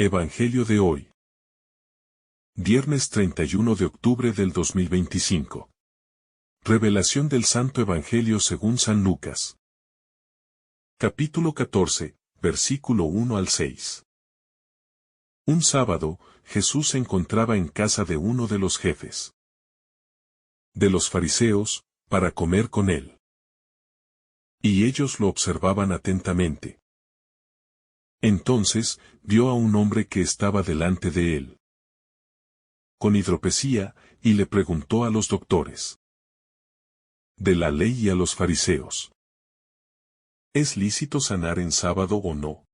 Evangelio de hoy. Viernes 31 de octubre del 2025. Revelación del Santo Evangelio según San Lucas. Capítulo 14, versículo 1 al 6. Un sábado, Jesús se encontraba en casa de uno de los jefes de los fariseos, para comer con él. Y ellos lo observaban atentamente. Entonces, vio a un hombre que estaba delante de él, con hidropesía, y le preguntó a los doctores de la ley y a los fariseos: ¿es lícito sanar en sábado o no?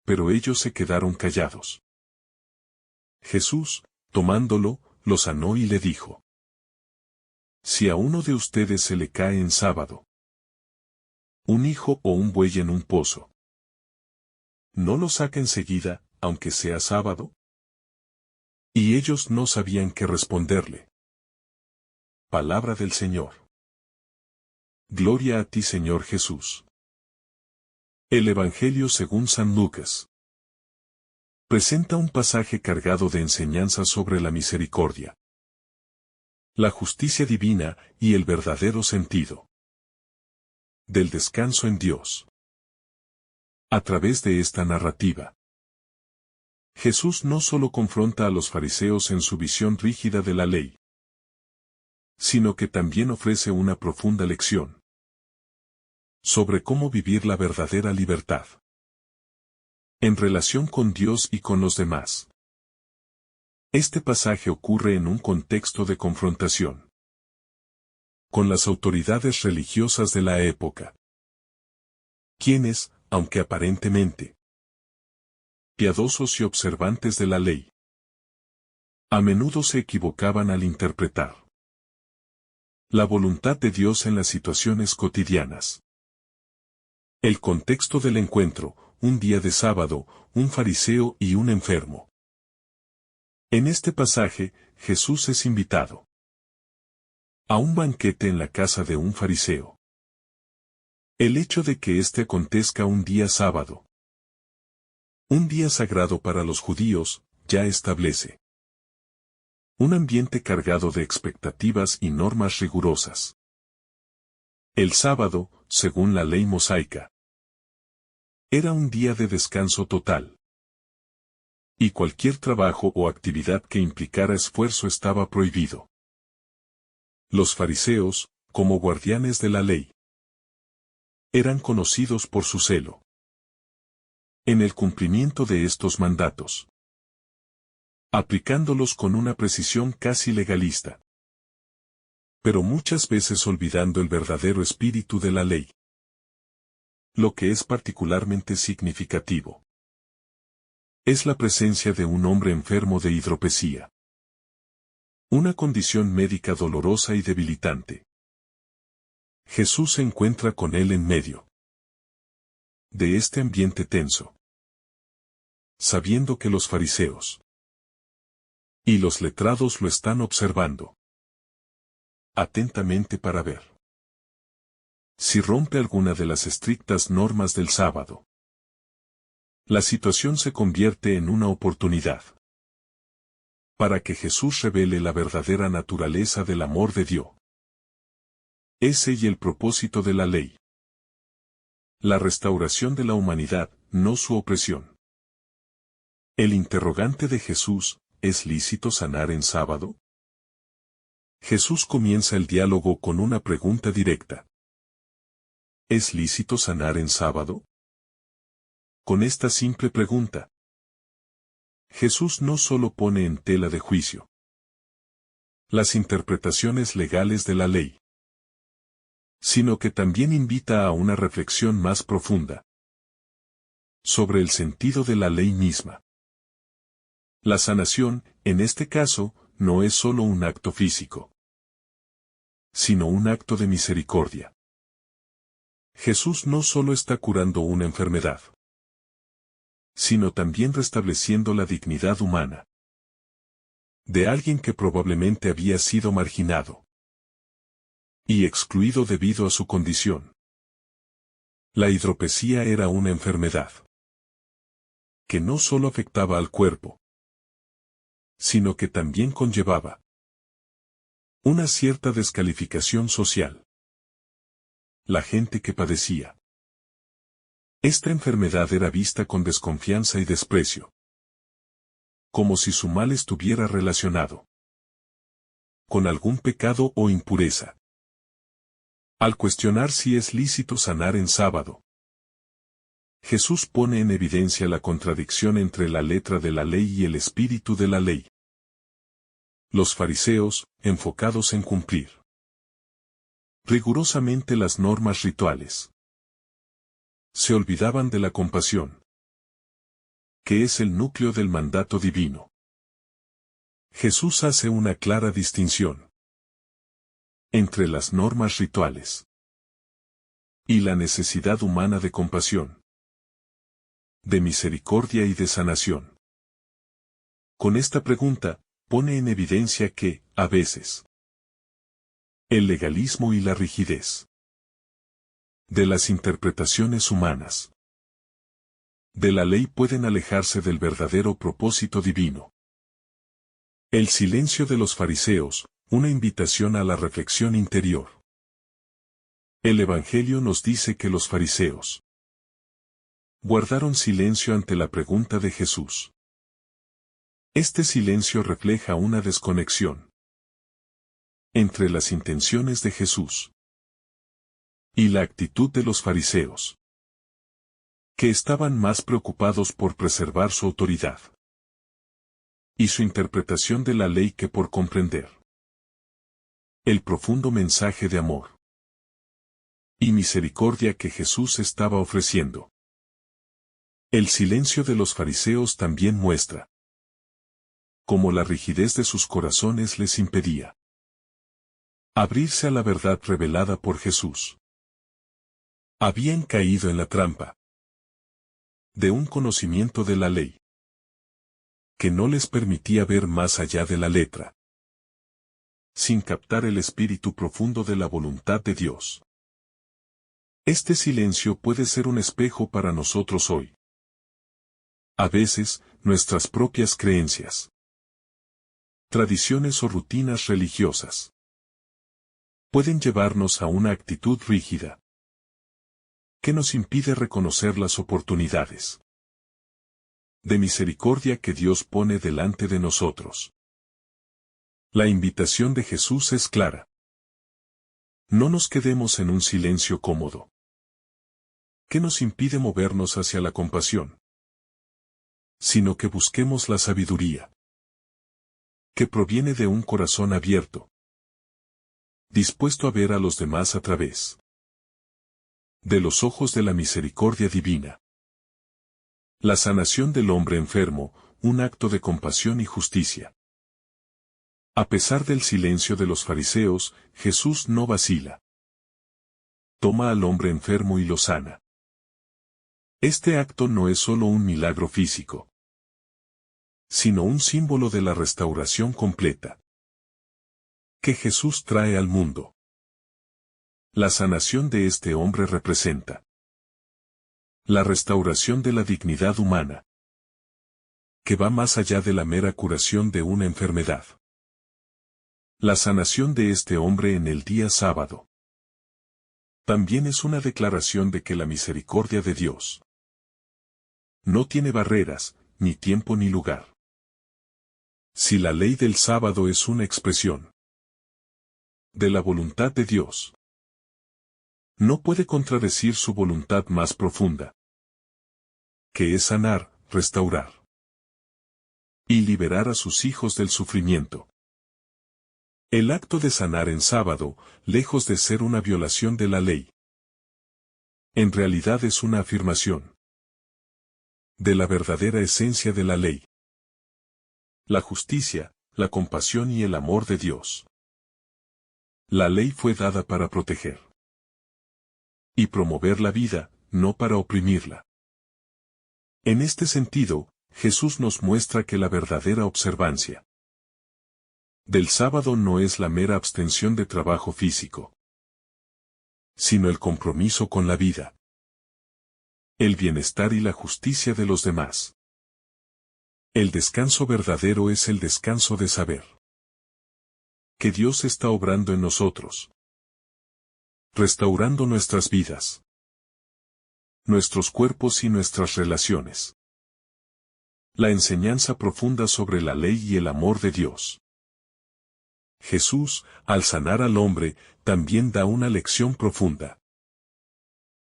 Pero ellos se quedaron callados. Jesús, tomándolo, lo sanó y le dijo: si a uno de ustedes se le cae en sábado un hijo o un buey en un pozo, ¿no lo saca enseguida, aunque sea sábado? Y ellos no sabían qué responderle. Palabra del Señor. Gloria a ti, Señor Jesús. El Evangelio según San Lucas presenta un pasaje cargado de enseñanzas sobre la misericordia, la justicia divina y el verdadero sentido del descanso en Dios. A través de esta narrativa, Jesús no solo confronta a los fariseos en su visión rígida de la ley, sino que también ofrece una profunda lección sobre cómo vivir la verdadera libertad en relación con Dios y con los demás. Este pasaje ocurre en un contexto de confrontación con las autoridades religiosas de la época, quienes, aunque aparentemente piadosos y observantes de la ley, a menudo se equivocaban al interpretar la voluntad de Dios en las situaciones cotidianas. El contexto del encuentro: un día de sábado, un fariseo y un enfermo. En este pasaje, Jesús es invitado a un banquete en la casa de un fariseo. El hecho de que éste acontezca un día sábado, un día sagrado para los judíos, ya establece un ambiente cargado de expectativas y normas rigurosas. El sábado, según la ley mosaica, era un día de descanso total, y cualquier trabajo o actividad que implicara esfuerzo estaba prohibido. Los fariseos, como guardianes de la ley, eran conocidos por su celo en el cumplimiento de estos mandatos, aplicándolos con una precisión casi legalista, pero muchas veces olvidando el verdadero espíritu de la ley. Lo que es particularmente significativo es la presencia de un hombre enfermo de hidropesía, una condición médica dolorosa y debilitante. Jesús se encuentra con él en medio de este ambiente tenso, sabiendo que los fariseos y los letrados lo están observando atentamente para ver si rompe alguna de las estrictas normas del sábado. La situación se convierte en una oportunidad para que Jesús revele la verdadera naturaleza del amor de Dios. Ese y el propósito de la ley: la restauración de la humanidad, no su opresión. El interrogante de Jesús: ¿es lícito sanar en sábado? Jesús comienza el diálogo con una pregunta directa: ¿es lícito sanar en sábado? Con esta simple pregunta, Jesús no solo pone en tela de juicio las interpretaciones legales de la ley, sino que también invita a una reflexión más profunda sobre el sentido de la ley misma. La sanación, en este caso, no es solo un acto físico, sino un acto de misericordia. Jesús no solo está curando una enfermedad, sino también restableciendo la dignidad humana de alguien que probablemente había sido marginado y excluido debido a su condición. La hidropesía era una enfermedad que no solo afectaba al cuerpo, sino que también conllevaba una cierta descalificación social. La gente que padecía esta enfermedad era vista con desconfianza y desprecio, como si su mal estuviera relacionado con algún pecado o impureza. Al cuestionar si es lícito sanar en sábado, Jesús pone en evidencia la contradicción entre la letra de la ley y el espíritu de la ley. Los fariseos, enfocados en cumplir rigurosamente las normas rituales, se olvidaban de la compasión, que es el núcleo del mandato divino. Jesús hace una clara distinción entre las normas rituales y la necesidad humana de compasión, de misericordia y de sanación. Con esta pregunta, pone en evidencia que, a veces, el legalismo y la rigidez de las interpretaciones humanas de la ley pueden alejarse del verdadero propósito divino. El silencio de los fariseos, una invitación a la reflexión interior. El Evangelio nos dice que los fariseos guardaron silencio ante la pregunta de Jesús. Este silencio refleja una desconexión entre las intenciones de Jesús y la actitud de los fariseos, que estaban más preocupados por preservar su autoridad y su interpretación de la ley que por comprender el profundo mensaje de amor y misericordia que Jesús estaba ofreciendo. El silencio de los fariseos también muestra cómo la rigidez de sus corazones les impedía abrirse a la verdad revelada por Jesús. Habían caído en la trampa de un conocimiento de la ley que no les permitía ver más allá de la letra, sin captar el espíritu profundo de la voluntad de Dios. Este silencio puede ser un espejo para nosotros hoy. A veces, nuestras propias creencias, tradiciones o rutinas religiosas pueden llevarnos a una actitud rígida que nos impide reconocer las oportunidades de misericordia que Dios pone delante de nosotros. La invitación de Jesús es clara. No nos quedemos en un silencio cómodo que nos impide movernos hacia la compasión, sino que busquemos la sabiduría que proviene de un corazón abierto, dispuesto a ver a los demás a través de los ojos de la misericordia divina. La sanación del hombre enfermo, un acto de compasión y justicia. A pesar del silencio de los fariseos, Jesús no vacila. Toma al hombre enfermo y lo sana. Este acto no es solo un milagro físico, sino un símbolo de la restauración completa que Jesús trae al mundo. La sanación de este hombre representa la restauración de la dignidad humana, que va más allá de la mera curación de una enfermedad. La sanación de este hombre en el día sábado también es una declaración de que la misericordia de Dios no tiene barreras, ni tiempo ni lugar. Si la ley del sábado es una expresión de la voluntad de Dios, no puede contradecir su voluntad más profunda, que es sanar, restaurar y liberar a sus hijos del sufrimiento. El acto de sanar en sábado, lejos de ser una violación de la ley, en realidad es una afirmación de la verdadera esencia de la ley: la justicia, la compasión y el amor de Dios. La ley fue dada para proteger y promover la vida, no para oprimirla. En este sentido, Jesús nos muestra que la verdadera observancia del sábado no es la mera abstención de trabajo físico, sino el compromiso con la vida, el bienestar y la justicia de los demás. El descanso verdadero es el descanso de saber que Dios está obrando en nosotros, restaurando nuestras vidas, nuestros cuerpos y nuestras relaciones. La enseñanza profunda sobre la ley y el amor de Dios. Jesús, al sanar al hombre, también da una lección profunda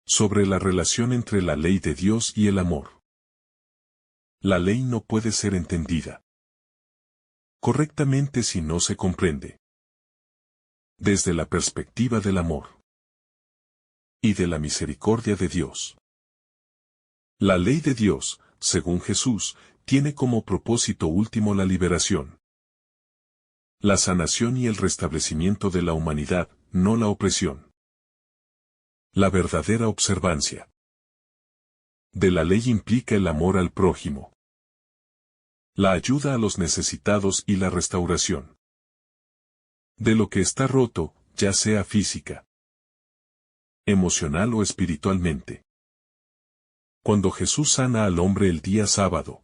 sobre la relación entre la ley de Dios y el amor. La ley no puede ser entendida correctamente si no se comprende desde la perspectiva del amor y de la misericordia de Dios. La ley de Dios, según Jesús, tiene como propósito último la liberación, la sanación y el restablecimiento de la humanidad, no la opresión. La verdadera observancia de la ley implica el amor al prójimo, la ayuda a los necesitados y la restauración de lo que está roto, ya sea física, emocional o espiritualmente. Cuando Jesús sana al hombre el día sábado,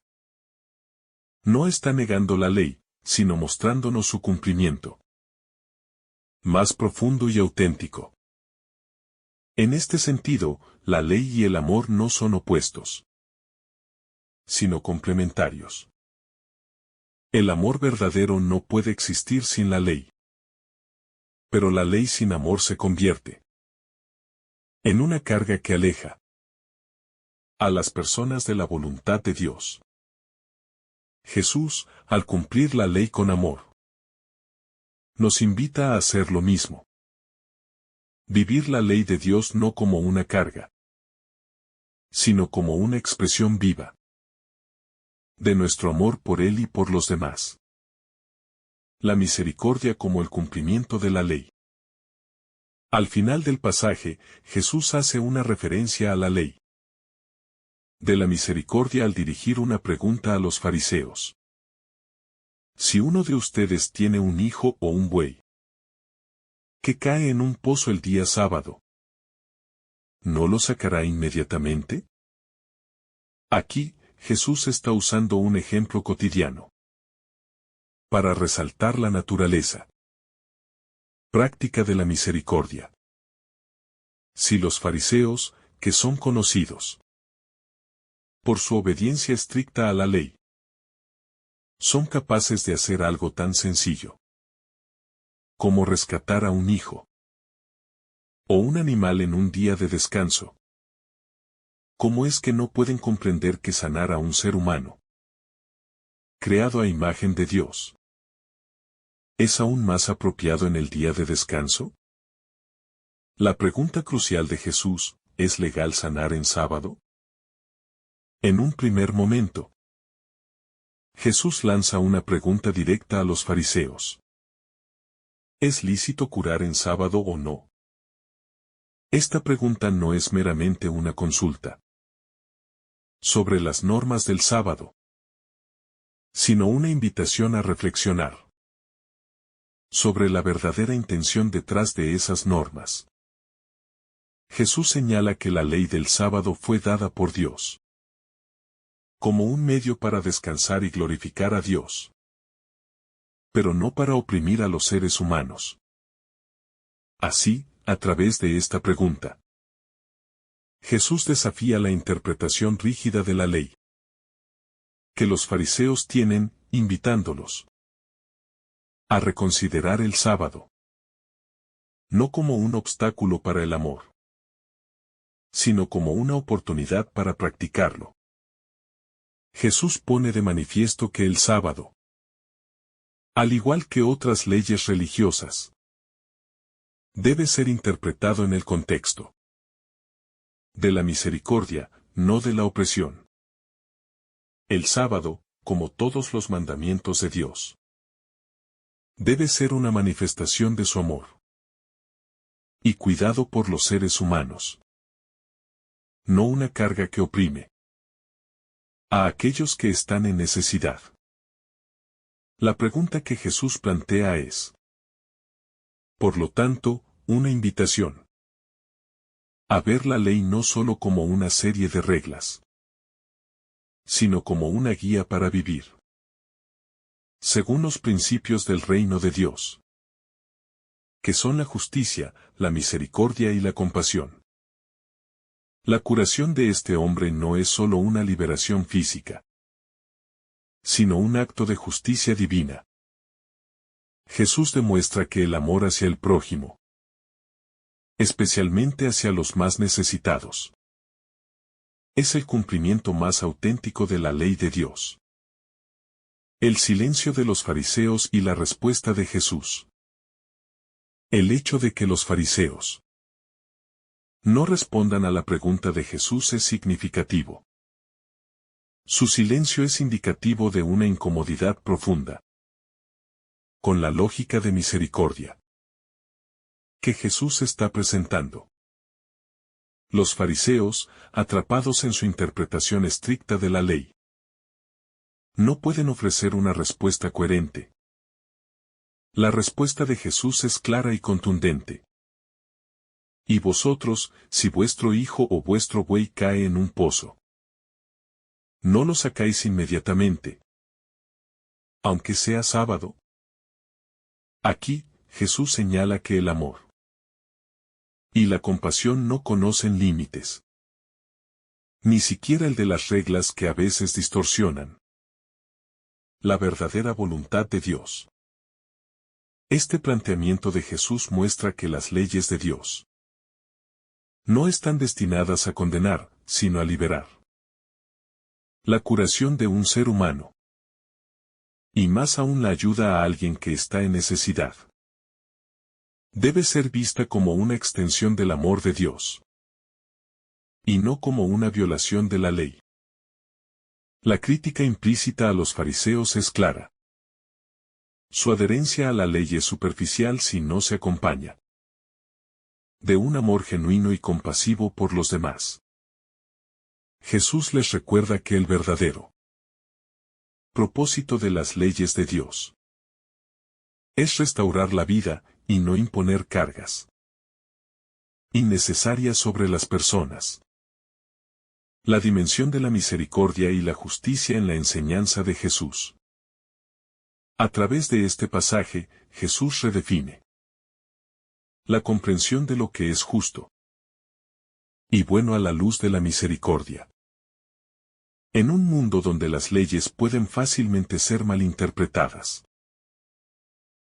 no está negando la ley, sino mostrándonos su cumplimiento más profundo y auténtico. En este sentido, la ley y el amor no son opuestos, sino complementarios. El amor verdadero no puede existir sin la ley. Pero la ley sin amor se convierte en una carga que aleja a las personas de la voluntad de Dios. Jesús, al cumplir la ley con amor, nos invita a hacer lo mismo. Vivir la ley de Dios no como una carga, sino como una expresión viva de nuestro amor por Él y por los demás. La misericordia como el cumplimiento de la ley. Al final del pasaje, Jesús hace una referencia a la ley de la misericordia al dirigir una pregunta a los fariseos. Si uno de ustedes tiene un hijo o un buey que cae en un pozo el día sábado, ¿no lo sacará inmediatamente? Aquí, Jesús está usando un ejemplo cotidiano para resaltar la naturaleza práctica de la misericordia. Si los fariseos, que son conocidos por su obediencia estricta a la ley, son capaces de hacer algo tan sencillo como rescatar a un hijo o un animal en un día de descanso, ¿cómo es que no pueden comprender que sanar a un ser humano creado a imagen de Dios es aún más apropiado en el día de descanso? La pregunta crucial de Jesús, ¿es legal sanar en sábado? En un primer momento, Jesús lanza una pregunta directa a los fariseos. ¿Es lícito curar en sábado o no? Esta pregunta no es meramente una consulta sobre las normas del sábado, sino una invitación a reflexionar sobre la verdadera intención detrás de esas normas. Jesús señala que la ley del sábado fue dada por Dios como un medio para descansar y glorificar a Dios, pero no para oprimir a los seres humanos. Así, a través de esta pregunta, Jesús desafía la interpretación rígida de la ley que los fariseos tienen, invitándolos a reconsiderar el sábado, no como un obstáculo para el amor, sino como una oportunidad para practicarlo. Jesús pone de manifiesto que el sábado, al igual que otras leyes religiosas, debe ser interpretado en el contexto de la misericordia, no de la opresión. El sábado, como todos los mandamientos de Dios, debe ser una manifestación de su amor y cuidado por los seres humanos, no una carga que oprime a aquellos que están en necesidad. La pregunta que Jesús plantea es, por lo tanto, una invitación a ver la ley no solo como una serie de reglas, sino como una guía para vivir según los principios del reino de Dios, que son la justicia, la misericordia y la compasión. La curación de este hombre no es solo una liberación física, sino un acto de justicia divina. Jesús demuestra que el amor hacia el prójimo, especialmente hacia los más necesitados, es el cumplimiento más auténtico de la ley de Dios. El silencio de los fariseos y la respuesta de Jesús. El hecho de que los fariseos no respondan a la pregunta de Jesús es significativo. Su silencio es indicativo de una incomodidad profunda con la lógica de misericordia que Jesús está presentando. Los fariseos, atrapados en su interpretación estricta de la ley, no pueden ofrecer una respuesta coherente. La respuesta de Jesús es clara y contundente. Y vosotros, si vuestro hijo o vuestro buey cae en un pozo, no lo sacáis inmediatamente, aunque sea sábado. Aquí, Jesús señala que el amor y la compasión no conocen límites, ni siquiera el de las reglas que a veces distorsionan la verdadera voluntad de Dios. Este planteamiento de Jesús muestra que las leyes de Dios no están destinadas a condenar, sino a liberar. La curación de un ser humano, y más aún la ayuda a alguien que está en necesidad, debe ser vista como una extensión del amor de Dios, y no como una violación de la ley. La crítica implícita a los fariseos es clara. Su adherencia a la ley es superficial si no se acompaña de un amor genuino y compasivo por los demás. Jesús les recuerda que el verdadero propósito de las leyes de Dios es restaurar la vida y no imponer cargas innecesarias sobre las personas. La dimensión de la misericordia y la justicia en la enseñanza de Jesús. A través de este pasaje, Jesús redefine la comprensión de lo que es justo y bueno a la luz de la misericordia. En un mundo donde las leyes pueden fácilmente ser malinterpretadas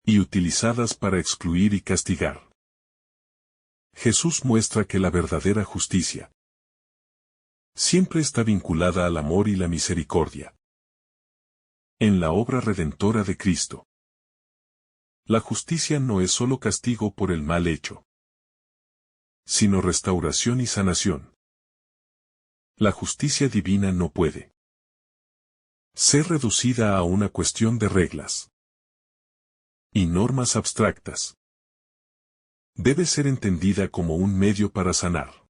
y utilizadas para excluir y castigar, Jesús muestra que la verdadera justicia siempre está vinculada al amor y la misericordia. En la obra redentora de Cristo, la justicia no es solo castigo por el mal hecho, sino restauración y sanación. La justicia divina no puede ser reducida a una cuestión de reglas y normas abstractas. Debe ser entendida como un medio para sanar,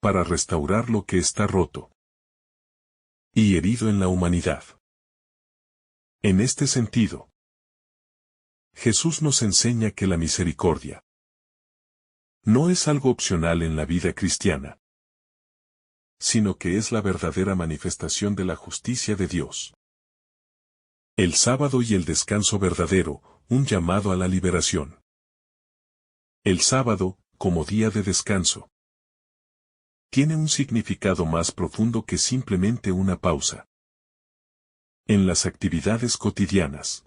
para restaurar lo que está roto y herido en la humanidad. En este sentido, Jesús nos enseña que la misericordia no es algo opcional en la vida cristiana, sino que es la verdadera manifestación de la justicia de Dios. El sábado y el descanso verdadero, un llamado a la liberación. El sábado, como día de descanso, tiene un significado más profundo que simplemente una pausa en las actividades cotidianas.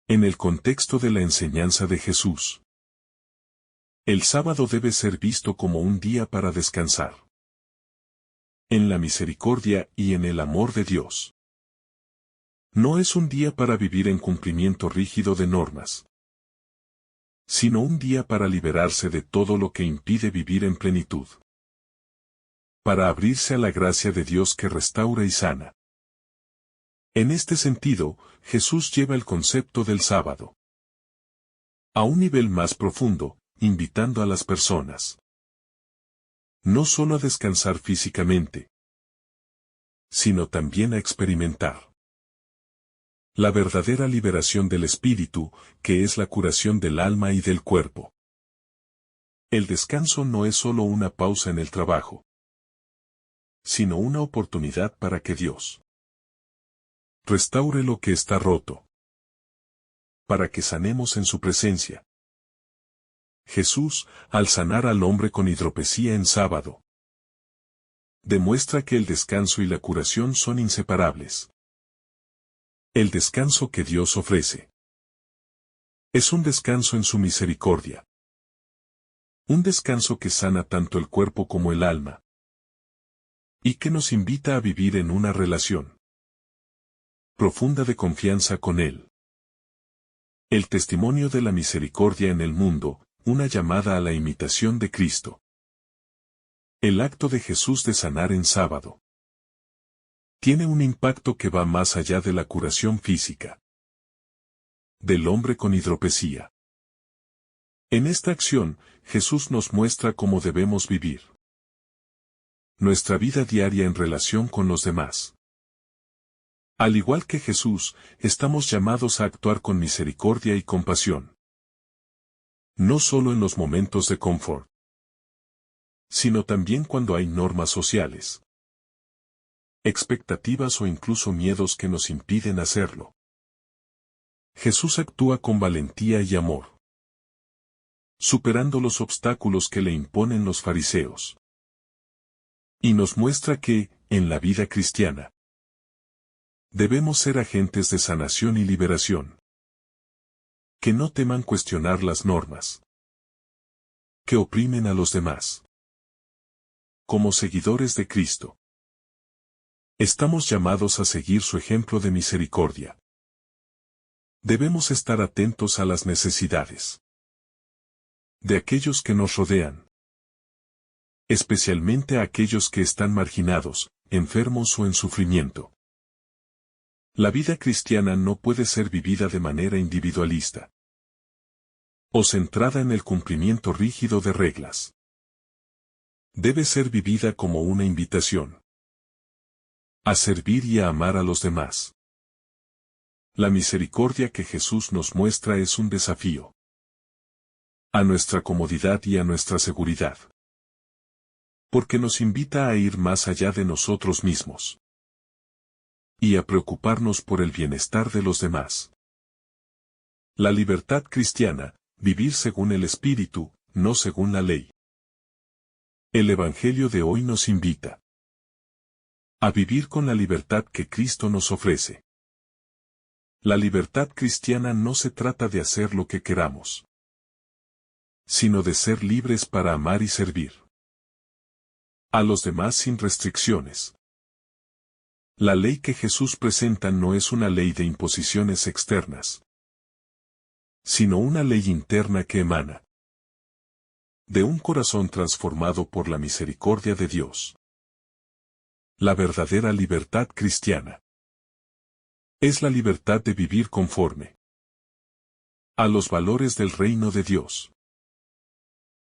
En el contexto de la enseñanza de Jesús, el sábado debe ser visto como un día para descansar en la misericordia y en el amor de Dios. No es un día para vivir en cumplimiento rígido de normas, sino un día para liberarse de todo lo que impide vivir en plenitud, para abrirse a la gracia de Dios que restaura y sana. En este sentido, Jesús lleva el concepto del sábado a un nivel más profundo, invitando a las personas no solo a descansar físicamente, sino también a experimentar la verdadera liberación del espíritu, que es la curación del alma y del cuerpo. El descanso no es solo una pausa en el trabajo, sino una oportunidad para que Dios restaure lo que está roto, para que sanemos en su presencia. Jesús, al sanar al hombre con hidropesía en sábado, demuestra que el descanso y la curación son inseparables. El descanso que Dios ofrece es un descanso en su misericordia. Un descanso que sana tanto el cuerpo como el alma, y que nos invita a vivir en una relación profunda de confianza con Él. El testimonio de la misericordia en el mundo, una llamada a la imitación de Cristo. El acto de Jesús de sanar en sábado tiene un impacto que va más allá de la curación física del hombre con hidropesía. En esta acción, Jesús nos muestra cómo debemos vivir nuestra vida diaria en relación con los demás. Al igual que Jesús, estamos llamados a actuar con misericordia y compasión. No solo en los momentos de confort, sino también cuando hay normas sociales, expectativas o incluso miedos que nos impiden hacerlo. Jesús actúa con valentía y amor, superando los obstáculos que le imponen los fariseos. Y nos muestra que, en la vida cristiana, debemos ser agentes de sanación y liberación. Que no teman cuestionar las normas que oprimen a los demás. Como seguidores de Cristo, estamos llamados a seguir su ejemplo de misericordia. Debemos estar atentos a las necesidades de aquellos que nos rodean, especialmente a aquellos que están marginados, enfermos o en sufrimiento. La vida cristiana no puede ser vivida de manera individualista o centrada en el cumplimiento rígido de reglas. Debe ser vivida como una invitación a servir y a amar a los demás. La misericordia que Jesús nos muestra es un desafío a nuestra comodidad y a nuestra seguridad, porque nos invita a ir más allá de nosotros mismos y a preocuparnos por el bienestar de los demás. La libertad cristiana, vivir según el Espíritu, no según la ley. El Evangelio de hoy nos invita a vivir con la libertad que Cristo nos ofrece. La libertad cristiana no se trata de hacer lo que queramos, sino de ser libres para amar y servir a los demás sin restricciones. La ley que Jesús presenta no es una ley de imposiciones externas, sino una ley interna que emana de un corazón transformado por la misericordia de Dios. La verdadera libertad cristiana es la libertad de vivir conforme a los valores del reino de Dios,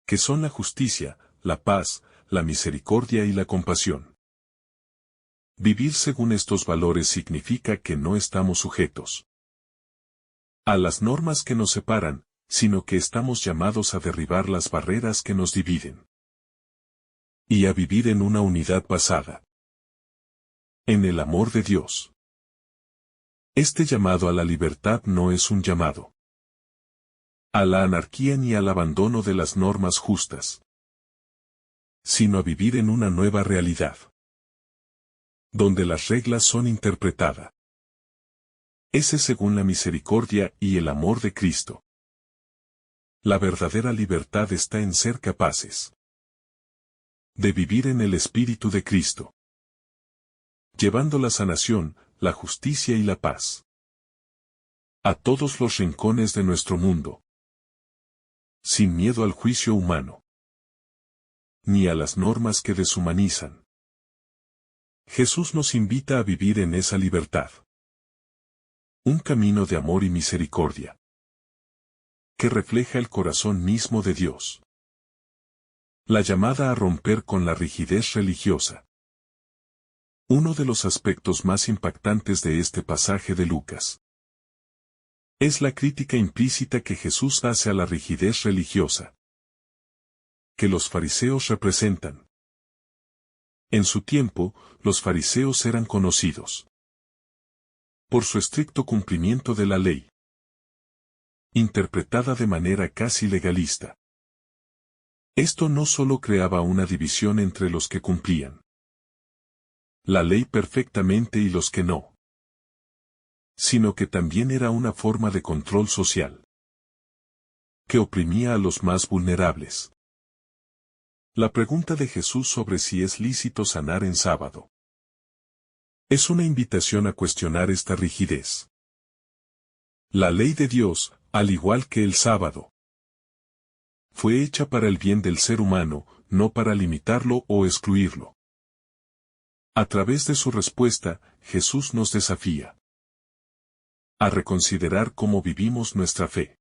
que son la justicia, la paz, la misericordia y la compasión. Vivir según estos valores significa que no estamos sujetos a las normas que nos separan, sino que estamos llamados a derribar las barreras que nos dividen y a vivir en una unidad basada en el amor de Dios. Este llamado a la libertad no es un llamado a la anarquía ni al abandono de las normas justas, sino a vivir en una nueva realidad, donde las reglas son interpretadas según la misericordia y el amor de Cristo. La verdadera libertad está en ser capaces de vivir en el Espíritu de Cristo, llevando la sanación, la justicia y la paz a todos los rincones de nuestro mundo, sin miedo al juicio humano, ni a las normas que deshumanizan. Jesús nos invita a vivir en esa libertad. Un camino de amor y misericordia que refleja el corazón mismo de Dios. La llamada a romper con la rigidez religiosa. Uno de los aspectos más impactantes de este pasaje de Lucas es la crítica implícita que Jesús hace a la rigidez religiosa que los fariseos representan. En su tiempo, los fariseos eran conocidos por su estricto cumplimiento de la ley, interpretada de manera casi legalista. Esto no solo creaba una división entre los que cumplían la ley perfectamente y los que no, sino que también era una forma de control social que oprimía a los más vulnerables. La pregunta de Jesús sobre si es lícito sanar en sábado es una invitación a cuestionar esta rigidez. La ley de Dios, al igual que el sábado, fue hecha para el bien del ser humano, no para limitarlo o excluirlo. A través de su respuesta, Jesús nos desafía a reconsiderar cómo vivimos nuestra fe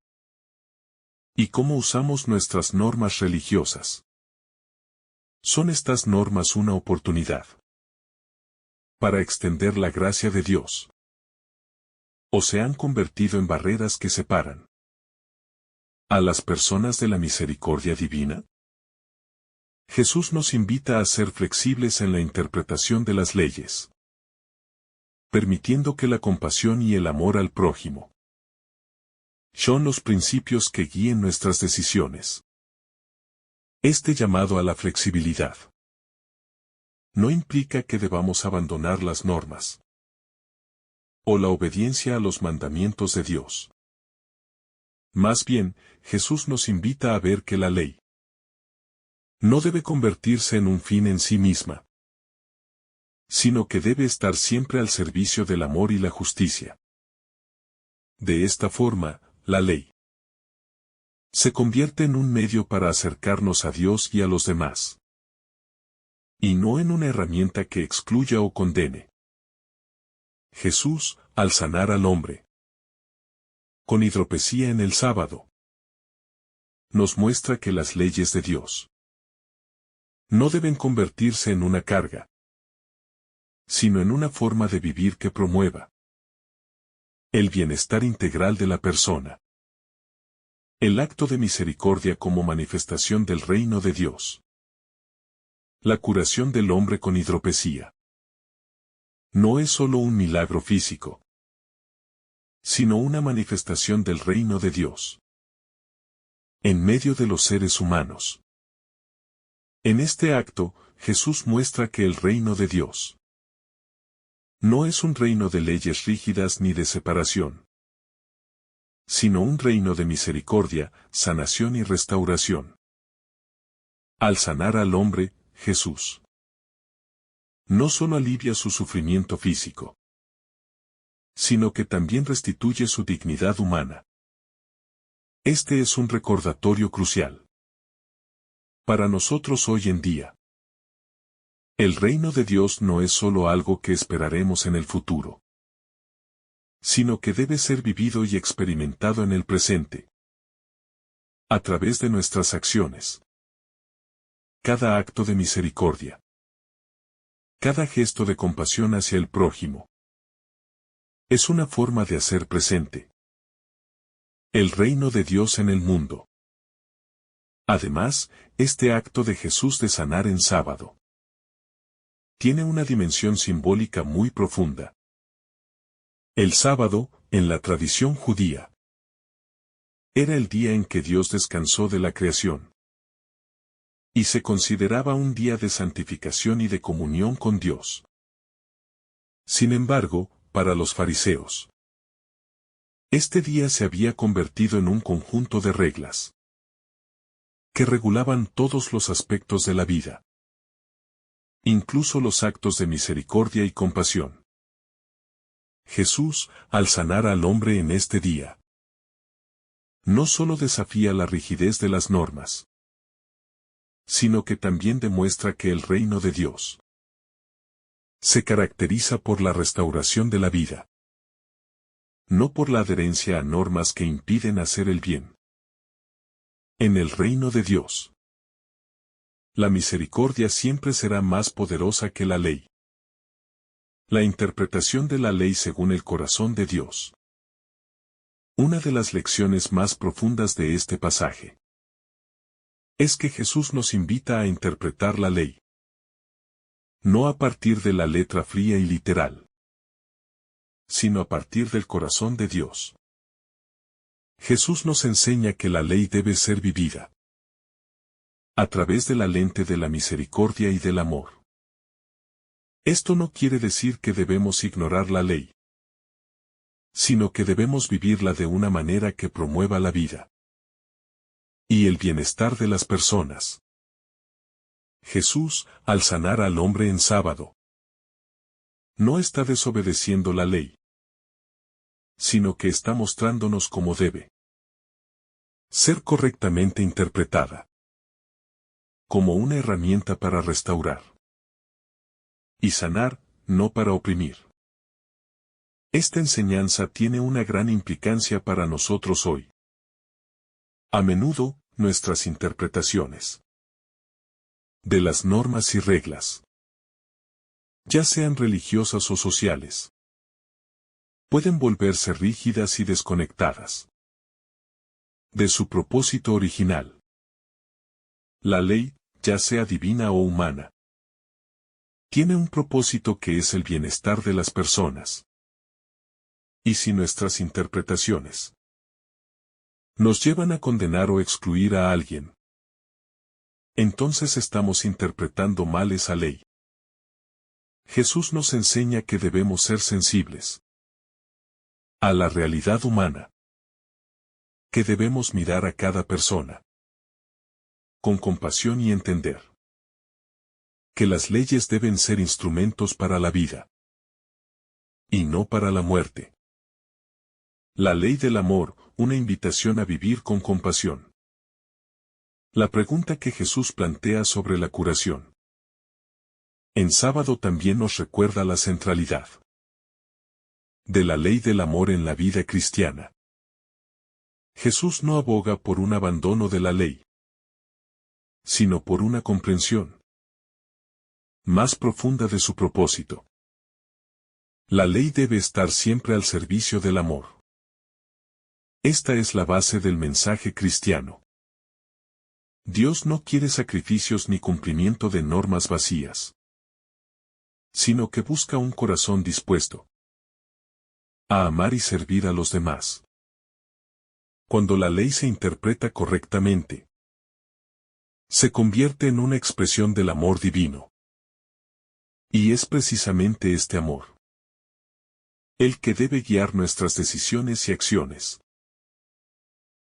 y cómo usamos nuestras normas religiosas. ¿Son estas normas una oportunidad para extender la gracia de Dios, o se han convertido en barreras que separan a las personas de la misericordia divina? Jesús nos invita a ser flexibles en la interpretación de las leyes, permitiendo que la compasión y el amor al prójimo son los principios que guíen nuestras decisiones. Este llamado a la flexibilidad no implica que debamos abandonar las normas o la obediencia a los mandamientos de Dios. Más bien, Jesús nos invita a ver que la ley no debe convertirse en un fin en sí misma, sino que debe estar siempre al servicio del amor y la justicia. De esta forma, la ley se convierte en un medio para acercarnos a Dios y a los demás, y no en una herramienta que excluya o condene. Jesús, al sanar al hombre con hidropesía en el sábado, nos muestra que las leyes de Dios no deben convertirse en una carga, sino en una forma de vivir que promueva el bienestar integral de la persona. El acto de misericordia como manifestación del reino de Dios. La curación del hombre con hidropesía no es solo un milagro físico, sino una manifestación del reino de Dios en medio de los seres humanos. En este acto, Jesús muestra que el reino de Dios no es un reino de leyes rígidas ni de separación, sino un reino de misericordia, sanación y restauración. Al sanar al hombre, Jesús no solo alivia su sufrimiento físico, sino que también restituye su dignidad humana. Este es un recordatorio crucial para nosotros hoy en día. El reino de Dios no es solo algo que esperaremos en el futuro, sino que debe ser vivido y experimentado en el presente, a través de nuestras acciones. Cada acto de misericordia, cada gesto de compasión hacia el prójimo, es una forma de hacer presente el reino de Dios en el mundo. Además, este acto de Jesús de sanar en sábado tiene una dimensión simbólica muy profunda. El sábado, en la tradición judía, era el día en que Dios descansó de la creación, y se consideraba un día de santificación y de comunión con Dios. Sin embargo, para los fariseos, este día se había convertido en un conjunto de reglas que regulaban todos los aspectos de la vida, incluso los actos de misericordia y compasión. Jesús, al sanar al hombre en este día, no solo desafía la rigidez de las normas, sino que también demuestra que el reino de Dios se caracteriza por la restauración de la vida, no por la adherencia a normas que impiden hacer el bien. En el reino de Dios, la misericordia siempre será más poderosa que la ley. La interpretación de la ley según el corazón de Dios. Una de las lecciones más profundas de este pasaje es que Jesús nos invita a interpretar la ley No a partir de la letra fría y literal, sino a partir del corazón de Dios. Jesús nos enseña que la ley debe ser vivida a través de la lente de la misericordia y del amor. Esto no quiere decir que debemos ignorar la ley, sino que debemos vivirla de una manera que promueva la vida y el bienestar de las personas. Jesús, al sanar al hombre en sábado, no está desobedeciendo la ley, sino que está mostrándonos cómo debe ser correctamente interpretada, como una herramienta para restaurar y sanar, no para oprimir. Esta enseñanza tiene una gran implicancia para nosotros hoy. A menudo, nuestras interpretaciones de las normas y reglas, ya sean religiosas o sociales, pueden volverse rígidas y desconectadas de su propósito original. La ley, ya sea divina o humana, tiene un propósito que es el bienestar de las personas. Y si nuestras interpretaciones nos llevan a condenar o excluir a alguien, entonces estamos interpretando mal esa ley. Jesús nos enseña que debemos ser sensibles a la realidad humana, que debemos mirar a cada persona con compasión y entender que las leyes deben ser instrumentos para la vida y no para la muerte. La ley del amor, una invitación a vivir con compasión. La pregunta que Jesús plantea sobre la curación en sábado también nos recuerda la centralidad de la ley del amor en la vida cristiana. Jesús no aboga por un abandono de la ley, sino por una comprensión más profunda de su propósito. La ley debe estar siempre al servicio del amor. Esta es la base del mensaje cristiano. Dios no quiere sacrificios ni cumplimiento de normas vacías, sino que busca un corazón dispuesto a amar y servir a los demás. Cuando la ley se interpreta correctamente, se convierte en una expresión del amor divino. Y es precisamente este amor el que debe guiar nuestras decisiones y acciones.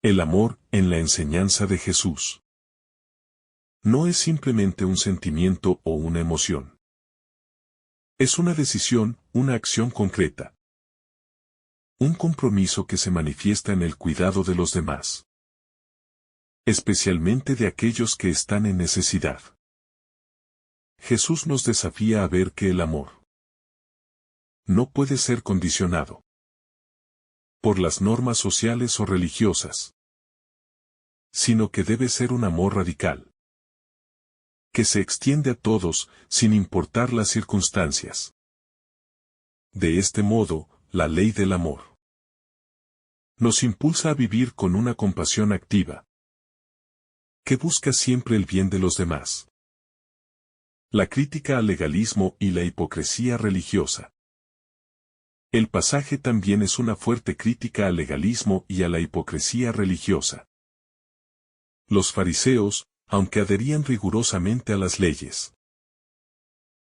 El amor, en la enseñanza de Jesús, no es simplemente un sentimiento o una emoción. Es una decisión, una acción concreta. Un compromiso que se manifiesta en el cuidado de los demás, especialmente de aquellos que están en necesidad. Jesús nos desafía a ver que el amor no puede ser condicionado por las normas sociales o religiosas, sino que debe ser un amor radical, que se extiende a todos, sin importar las circunstancias. De este modo, la ley del amor nos impulsa a vivir con una compasión activa, que busca siempre el bien de los demás. La crítica al legalismo y la hipocresía religiosa. El pasaje también es una fuerte crítica al legalismo y a la hipocresía religiosa. Los fariseos, aunque adherían rigurosamente a las leyes,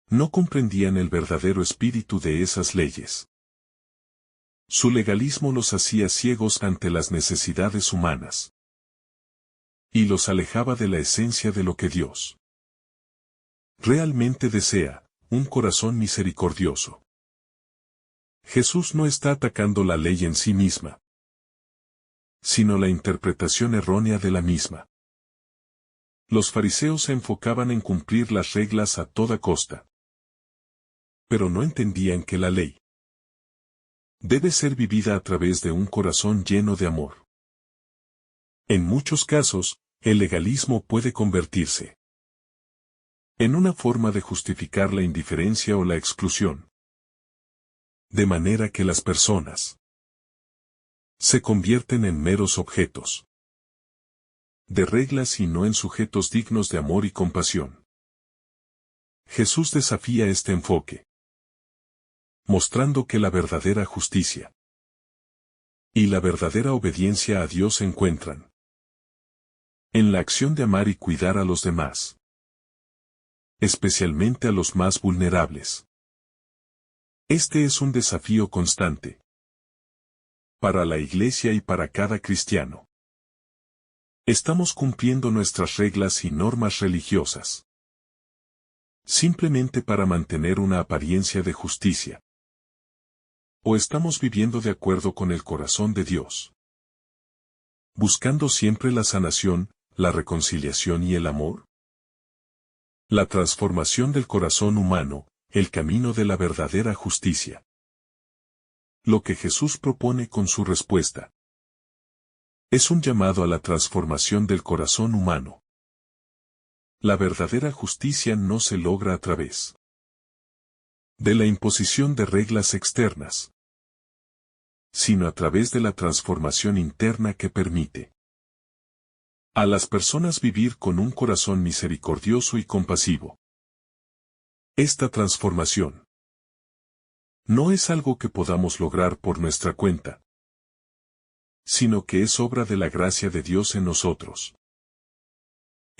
no comprendían el verdadero espíritu de esas leyes. Su legalismo los hacía ciegos ante las necesidades humanas y los alejaba de la esencia de lo que Dios realmente desea, un corazón misericordioso. Jesús no está atacando la ley en sí misma, sino la interpretación errónea de la misma. Los fariseos se enfocaban en cumplir las reglas a toda costa, pero no entendían que la ley debe ser vivida a través de un corazón lleno de amor. En muchos casos, el legalismo puede convertirse en una forma de justificar la indiferencia o la exclusión, de manera que las personas se convierten en meros objetos de reglas y no en sujetos dignos de amor y compasión. Jesús desafía este enfoque, mostrando que la verdadera justicia y la verdadera obediencia a Dios se encuentran en la acción de amar y cuidar a los demás, especialmente a los más vulnerables. Este es un desafío constante para la Iglesia y para cada cristiano. Estamos cumpliendo nuestras reglas y normas religiosas simplemente para mantener una apariencia de justicia. ¿O estamos viviendo de acuerdo con el corazón de Dios, buscando siempre la sanación, la reconciliación y el amor? La transformación del corazón humano, el camino de la verdadera justicia. Lo que Jesús propone con su respuesta es un llamado a la transformación del corazón humano. La verdadera justicia no se logra a través de la imposición de reglas externas, sino a través de la transformación interna que permite a las personas vivir con un corazón misericordioso y compasivo. Esta transformación no es algo que podamos lograr por nuestra cuenta, sino que es obra de la gracia de Dios en nosotros.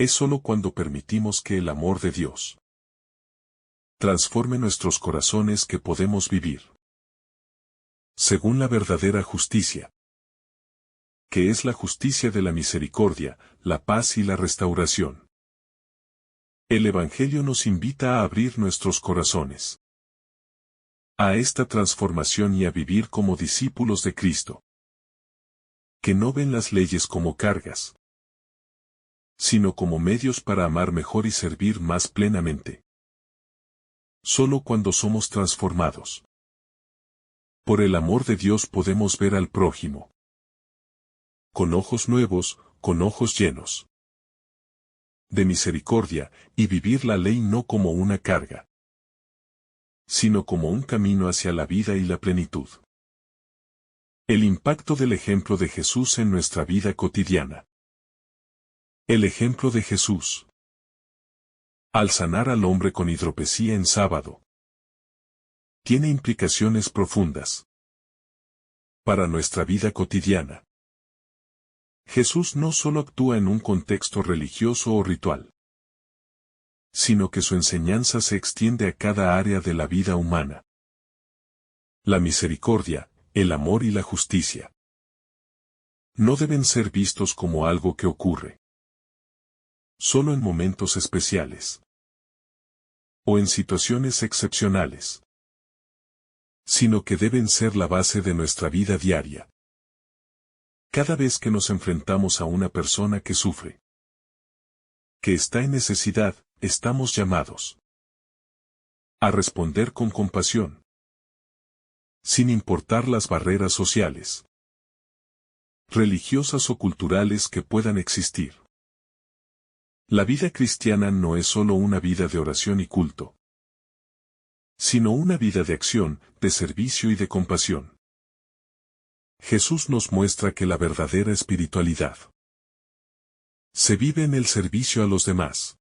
Es sólo cuando permitimos que el amor de Dios transforme nuestros corazones que podemos vivir según la verdadera justicia, que es la justicia de la misericordia, la paz y la restauración. El Evangelio nos invita a abrir nuestros corazones a esta transformación y a vivir como discípulos de Cristo, que no ven las leyes como cargas, sino como medios para amar mejor y servir más plenamente. Solo cuando somos transformados por el amor de Dios podemos ver al prójimo con ojos nuevos, con ojos llenos de misericordia, y vivir la ley no como una carga, sino como un camino hacia la vida y la plenitud. El impacto del ejemplo de Jesús en nuestra vida cotidiana. El ejemplo de Jesús al sanar al hombre con hidropesía en sábado tiene implicaciones profundas para nuestra vida cotidiana. Jesús no solo actúa en un contexto religioso o ritual, sino que su enseñanza se extiende a cada área de la vida humana. La misericordia, el amor y la justicia no deben ser vistos como algo que ocurre solo en momentos especiales o en situaciones excepcionales, sino que deben ser la base de nuestra vida diaria. Cada vez que nos enfrentamos a una persona que sufre, que está en necesidad, estamos llamados a responder con compasión, sin importar las barreras sociales, religiosas o culturales que puedan existir. La vida cristiana no es solo una vida de oración y culto, sino una vida de acción, de servicio y de compasión. Jesús nos muestra que la verdadera espiritualidad se vive en el servicio a los demás,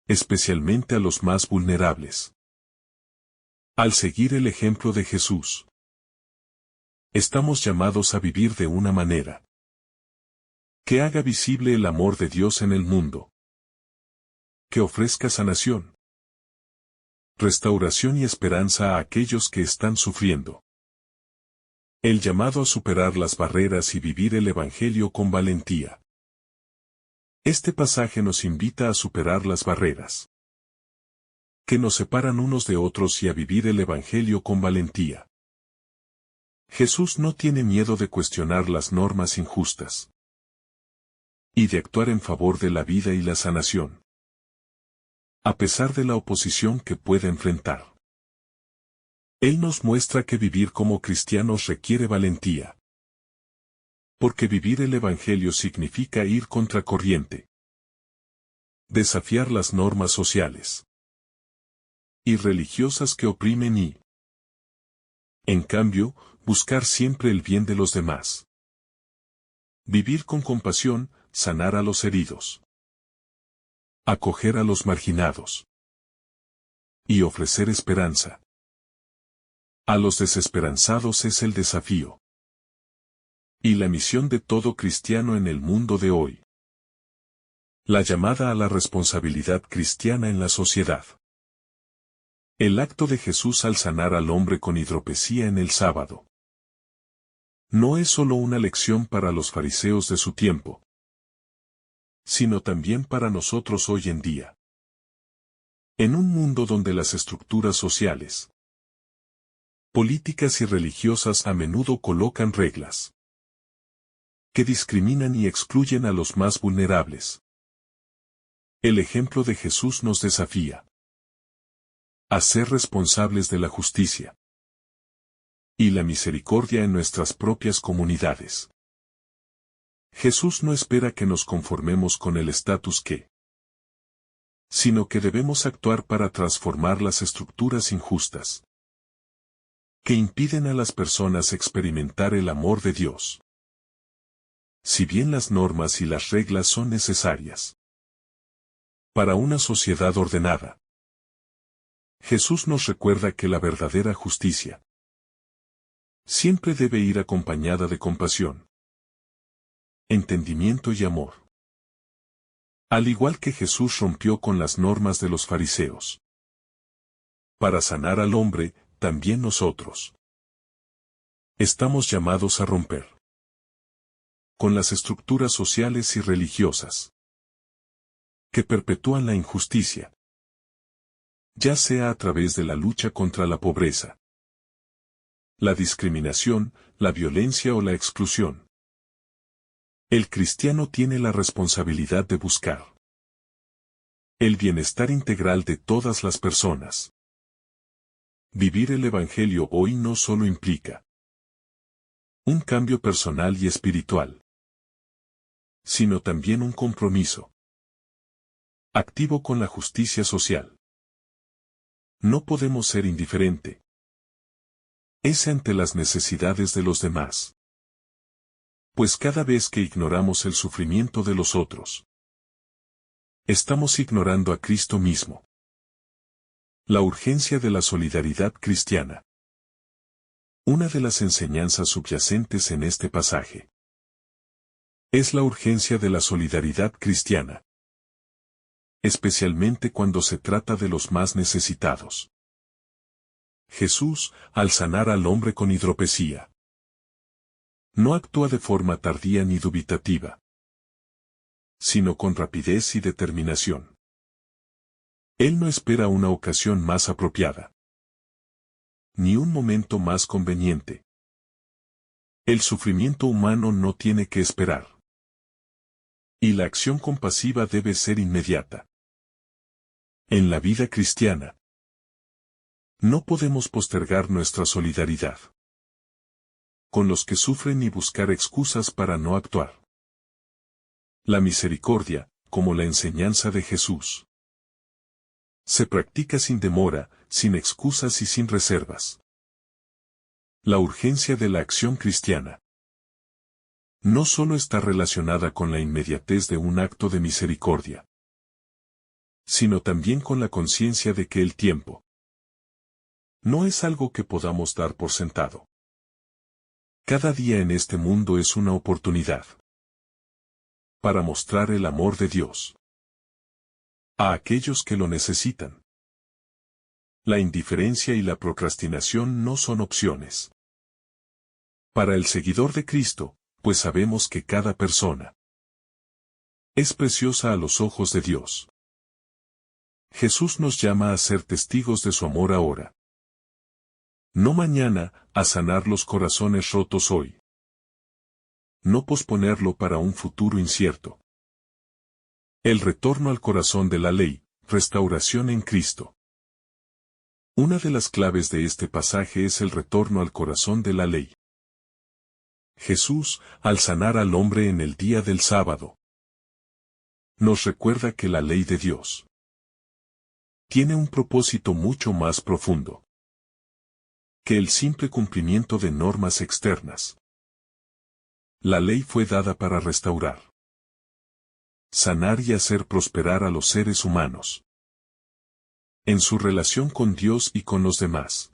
especialmente a los más vulnerables. Al seguir el ejemplo de Jesús, estamos llamados a vivir de una manera que haga visible el amor de Dios en el mundo, que ofrezca sanación, restauración y esperanza a aquellos que están sufriendo. El llamado a superar las barreras y vivir el Evangelio con valentía. Este pasaje nos invita a superar las barreras que nos separan unos de otros y a vivir el Evangelio con valentía. Jesús no tiene miedo de cuestionar las normas injustas y de actuar en favor de la vida y la sanación, a pesar de la oposición que pueda enfrentar. Él nos muestra que vivir como cristianos requiere valentía, porque vivir el Evangelio significa ir contracorriente, desafiar las normas sociales y religiosas que oprimen y, en cambio, buscar siempre el bien de los demás. Vivir con compasión, sanar a los heridos, acoger a los marginados, y ofrecer esperanza. A los desesperanzados es el desafío. Y la misión de todo cristiano en el mundo de hoy. La llamada a la responsabilidad cristiana en la sociedad. El acto de Jesús al sanar al hombre con hidropesía en el sábado. No es solo una lección para los fariseos de su tiempo, sino también para nosotros hoy en día. En un mundo donde las estructuras sociales, políticas y religiosas a menudo colocan reglas que discriminan y excluyen a los más vulnerables. El ejemplo de Jesús nos desafía a ser responsables de la justicia y la misericordia en nuestras propias comunidades. Jesús no espera que nos conformemos con el estatus quo, sino que debemos actuar para transformar las estructuras injustas que impiden a las personas experimentar el amor de Dios. Si bien las normas y las reglas son necesarias para una sociedad ordenada, Jesús nos recuerda que la verdadera justicia siempre debe ir acompañada de compasión, entendimiento y amor. Al igual que Jesús rompió con las normas de los fariseos para sanar al hombre, también nosotros estamos llamados a romper con las estructuras sociales y religiosas que perpetúan la injusticia, ya sea a través de la lucha contra la pobreza, la discriminación, la violencia o la exclusión. El cristiano tiene la responsabilidad de buscar el bienestar integral de todas las personas. Vivir el Evangelio hoy no solo implica un cambio personal y espiritual, sino también un compromiso activo con la justicia social. No podemos ser indiferente ante las necesidades de los demás. Pues cada vez que ignoramos el sufrimiento de los otros, estamos ignorando a Cristo mismo. La urgencia de la solidaridad cristiana. Una de las enseñanzas subyacentes en este pasaje es la urgencia de la solidaridad cristiana, especialmente cuando se trata de los más necesitados. Jesús, al sanar al hombre con hidropesía, no actúa de forma tardía ni dubitativa, sino con rapidez y determinación. Él no espera una ocasión más apropiada, ni un momento más conveniente. El sufrimiento humano no tiene que esperar, y la acción compasiva debe ser inmediata. En la vida cristiana, no podemos postergar nuestra solidaridad con los que sufren ni buscar excusas para no actuar. La misericordia, como la enseñanza de Jesús, se practica sin demora, sin excusas y sin reservas. La urgencia de la acción cristiana no solo está relacionada con la inmediatez de un acto de misericordia, sino también con la conciencia de que el tiempo no es algo que podamos dar por sentado. Cada día en este mundo es una oportunidad para mostrar el amor de Dios a aquellos que lo necesitan. La indiferencia y la procrastinación no son opciones para el seguidor de Cristo, pues sabemos que cada persona es preciosa a los ojos de Dios. Jesús nos llama a ser testigos de su amor ahora, no mañana, a sanar los corazones rotos hoy. No posponerlo para un futuro incierto. El retorno al corazón de la ley, restauración en Cristo. Una de las claves de este pasaje es el retorno al corazón de la ley. Jesús, al sanar al hombre en el día del sábado, nos recuerda que la ley de Dios tiene un propósito mucho más profundo que el simple cumplimiento de normas externas. La ley fue dada para restaurar, sanar y hacer prosperar a los seres humanos. en su relación con Dios y con los demás.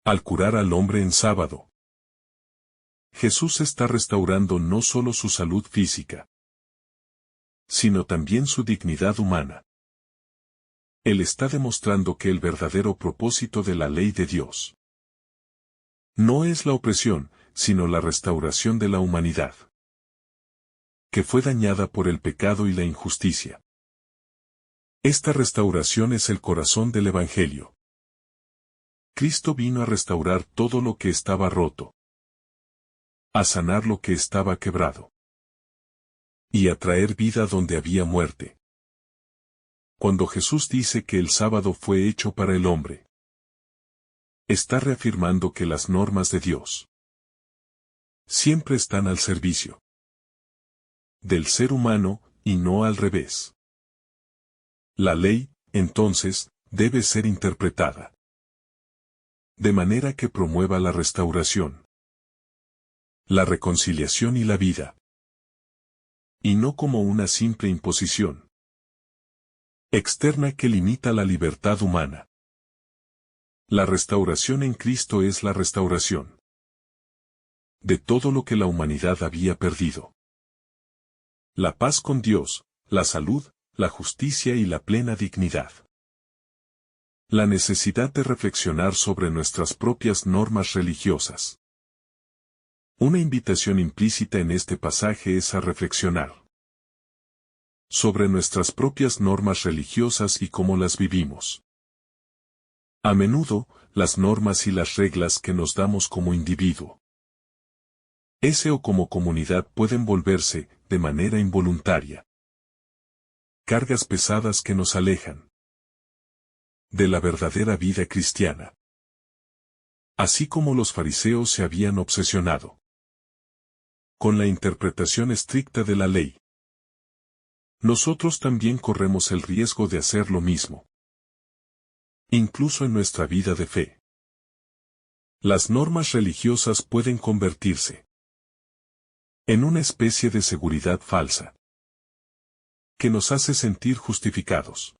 Al curar al hombre en sábado, Jesús está restaurando no solo su salud física, sino también su dignidad humana. Él está demostrando que el verdadero propósito de la ley de Dios no es la opresión, sino la restauración de la humanidad, que fue dañada por el pecado y la injusticia. Esta restauración es el corazón del Evangelio. Cristo vino a restaurar todo lo que estaba roto, a sanar lo que estaba quebrado, y a traer vida donde había muerte. Cuando Jesús dice que el sábado fue hecho para el hombre, está reafirmando que las normas de Dios siempre están al servicio del ser humano, y no al revés. La ley, entonces, debe ser interpretada de manera que promueva la restauración, la reconciliación y la vida, y no como una simple imposición externa que limita la libertad humana. La restauración en Cristo es la restauración de todo lo que la humanidad había perdido. La paz con Dios, la salud, la justicia y la plena dignidad. La necesidad de reflexionar sobre nuestras propias normas religiosas. Una invitación implícita en este pasaje es a reflexionar sobre nuestras propias normas religiosas y cómo las vivimos. A menudo, las normas y las reglas que nos damos como individuo, o como comunidad pueden volverse, de manera involuntaria, cargas pesadas que nos alejan de la verdadera vida cristiana. Así como los fariseos se habían obsesionado con la interpretación estricta de la ley, nosotros también corremos el riesgo de hacer lo mismo, incluso en nuestra vida de fe. Las normas religiosas pueden convertirse en una especie de seguridad falsa que nos hace sentir justificados,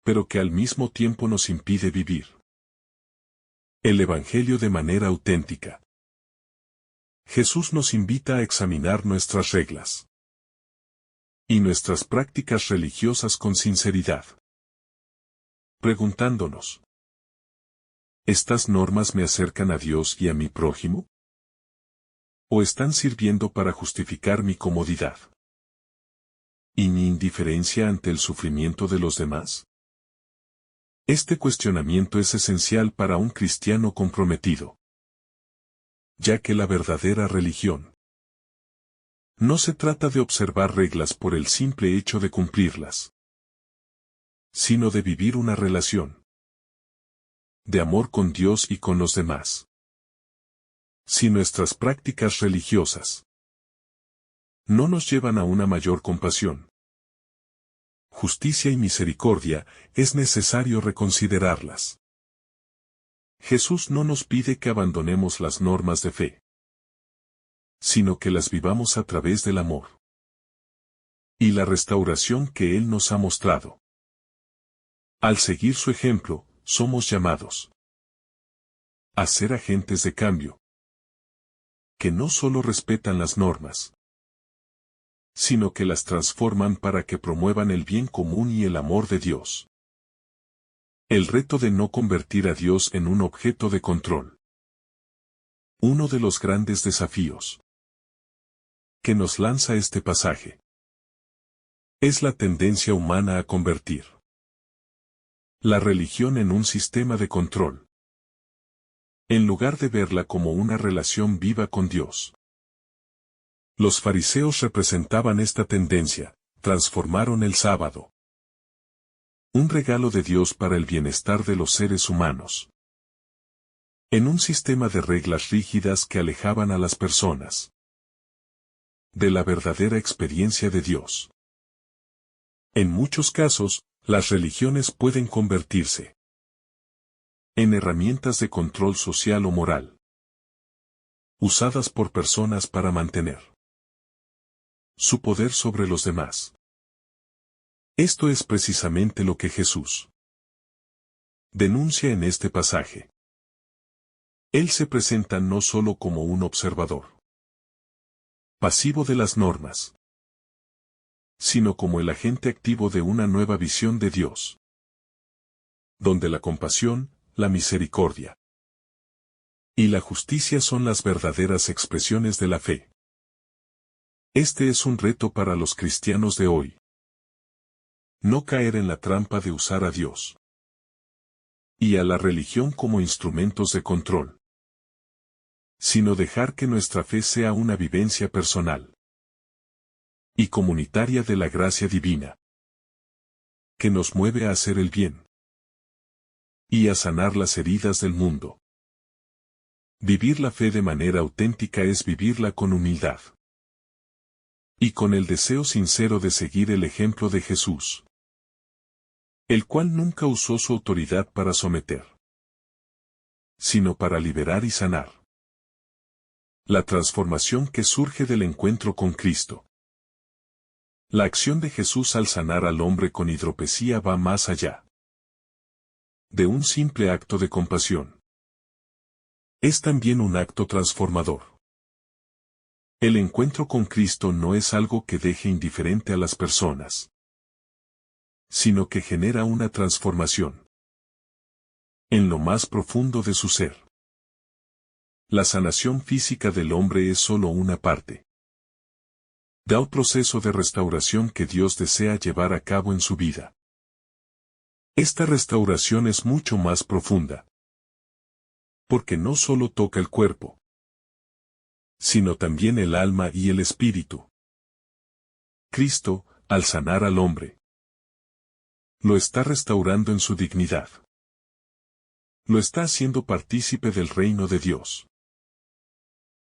pero que al mismo tiempo nos impide vivir el Evangelio de manera auténtica. Jesús nos invita a examinar nuestras reglas y nuestras prácticas religiosas con sinceridad, preguntándonos: ¿estas normas me acercan a Dios y a mi prójimo? ¿O están sirviendo para justificar mi comodidad y mi indiferencia ante el sufrimiento de los demás? Este cuestionamiento es esencial para un cristiano comprometido, ya que la verdadera religión no se trata de observar reglas por el simple hecho de cumplirlas, sino de vivir una relación de amor con Dios y con los demás. Si nuestras prácticas religiosas no nos llevan a una mayor compasión, justicia y misericordia, es necesario reconsiderarlas. Jesús no nos pide que abandonemos las normas de fe, sino que las vivamos a través del amor y la restauración que Él nos ha mostrado. Al seguir su ejemplo, somos llamados a ser agentes de cambio, que no solo respetan las normas, sino que las transforman para que promuevan el bien común y el amor de Dios. El reto de no convertir a Dios en un objeto de control. Uno de los grandes desafíos que nos lanza este pasaje es la tendencia humana a convertir la religión en un sistema de control, en lugar de verla como una relación viva con Dios. Los fariseos representaban esta tendencia, transformaron el sábado, un regalo de Dios para el bienestar de los seres humanos, en un sistema de reglas rígidas que alejaban a las personas de la verdadera experiencia de Dios. En muchos casos, las religiones pueden convertirse en herramientas de control social o moral, usadas por personas para mantener su poder sobre los demás. Esto es precisamente lo que Jesús denuncia en este pasaje. Él se presenta no solo como un observador pasivo de las normas, sino como el agente activo de una nueva visión de Dios, donde la compasión, la misericordia y la justicia son las verdaderas expresiones de la fe. Este es un reto para los cristianos de hoy. No caer en la trampa de usar a Dios y a la religión como instrumentos de control, sino dejar que nuestra fe sea una vivencia personal y comunitaria de la gracia divina, que nos mueve a hacer el bien y a sanar las heridas del mundo. Vivir la fe de manera auténtica es vivirla con humildad y con el deseo sincero de seguir el ejemplo de Jesús, el cual nunca usó su autoridad para someter, sino para liberar y sanar. La transformación que surge del encuentro con Cristo. La acción de Jesús al sanar al hombre con hidropesía va más allá de un simple acto de compasión. Es también un acto transformador. El encuentro con Cristo no es algo que deje indiferente a las personas, sino que genera una transformación en lo más profundo de su ser. La sanación física del hombre es solo una parte da un proceso de restauración que Dios desea llevar a cabo en su vida. Esta restauración es mucho más profunda, porque no solo toca el cuerpo, sino también el alma y el espíritu. Cristo, al sanar al hombre, lo está restaurando en su dignidad. Lo está haciendo partícipe del reino de Dios.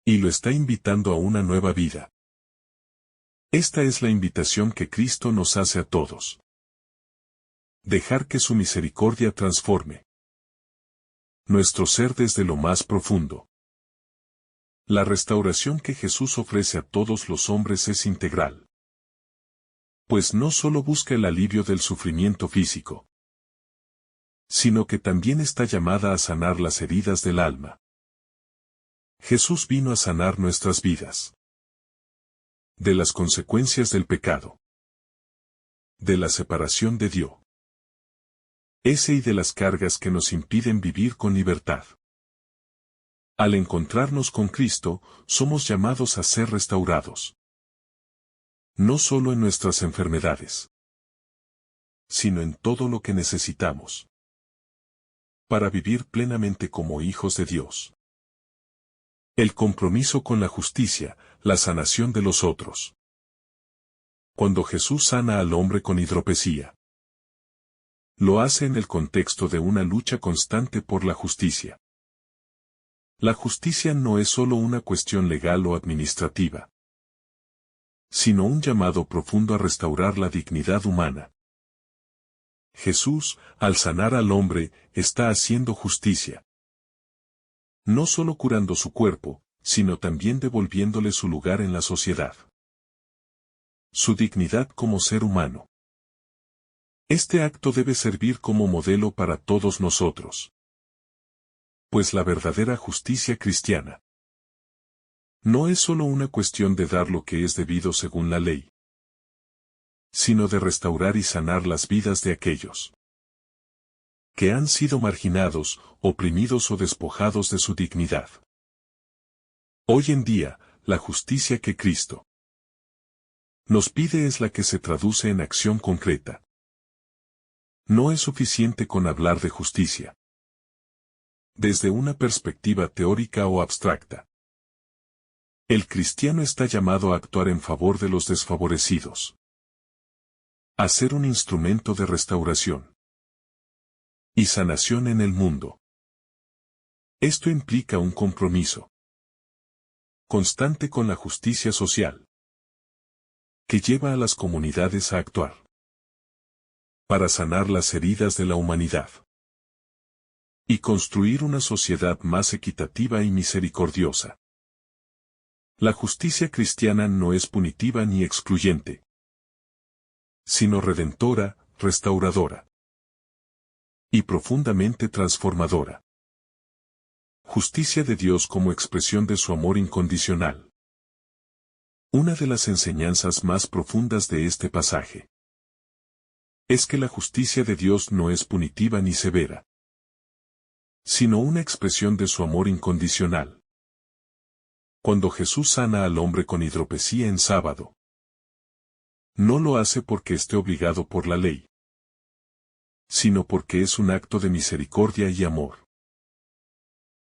Y lo está invitando a una nueva vida. Esta es la invitación que Cristo nos hace a todos. Dejar que su misericordia transforme nuestro ser desde lo más profundo. La restauración que Jesús ofrece a todos los hombres es integral, pues no solo busca el alivio del sufrimiento físico, sino que también está llamada a sanar las heridas del alma. Jesús vino a sanar nuestras vidas de las consecuencias del pecado, de la separación de Dios, y de las cargas que nos impiden vivir con libertad. Al encontrarnos con Cristo, somos llamados a ser restaurados, no solo en nuestras enfermedades, sino en todo lo que necesitamos para vivir plenamente como hijos de Dios. El compromiso con la justicia, la sanación de los otros. Cuando Jesús sana al hombre con hidropesía, lo hace en el contexto de una lucha constante por la justicia. La justicia no es solo una cuestión legal o administrativa, sino un llamado profundo a restaurar la dignidad humana. Jesús, al sanar al hombre, está haciendo justicia. No solo curando su cuerpo, sino también devolviéndole su lugar en la sociedad. Su dignidad como ser humano. Este acto debe servir como modelo para todos nosotros. Pues la verdadera justicia cristiana no es solo una cuestión de dar lo que es debido según la ley, sino de restaurar y sanar las vidas de aquellos que han sido marginados, oprimidos o despojados de su dignidad. Hoy en día, la justicia que Cristo nos pide es la que se traduce en acción concreta. No es suficiente con hablar de justicia desde una perspectiva teórica o abstracta. El cristiano está llamado a actuar en favor de los desfavorecidos, a ser un instrumento de restauración y sanación en el mundo. Esto implica un compromiso constante con la justicia social, que lleva a las comunidades a actuar para sanar las heridas de la humanidad y construir una sociedad más equitativa y misericordiosa. La justicia cristiana no es punitiva ni excluyente, sino redentora, restauradora y profundamente transformadora. Justicia de Dios como expresión de su amor incondicional. Una de las enseñanzas más profundas de este pasaje es que la justicia de Dios no es punitiva ni severa, sino una expresión de su amor incondicional. Cuando Jesús sana al hombre con hidropesía en sábado, no lo hace porque esté obligado por la ley, sino porque es un acto de misericordia y amor.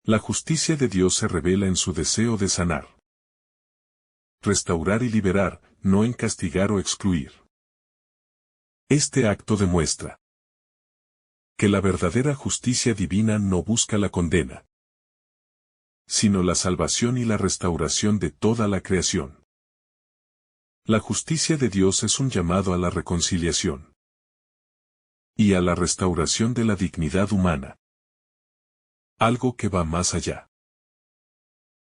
La justicia de Dios se revela en su deseo de sanar, restaurar y liberar, no en castigar o excluir. Este acto demuestra que la verdadera justicia divina no busca la condena, sino la salvación y la restauración de toda la creación. La justicia de Dios es un llamado a la reconciliación y a la restauración de la dignidad humana, algo que va más allá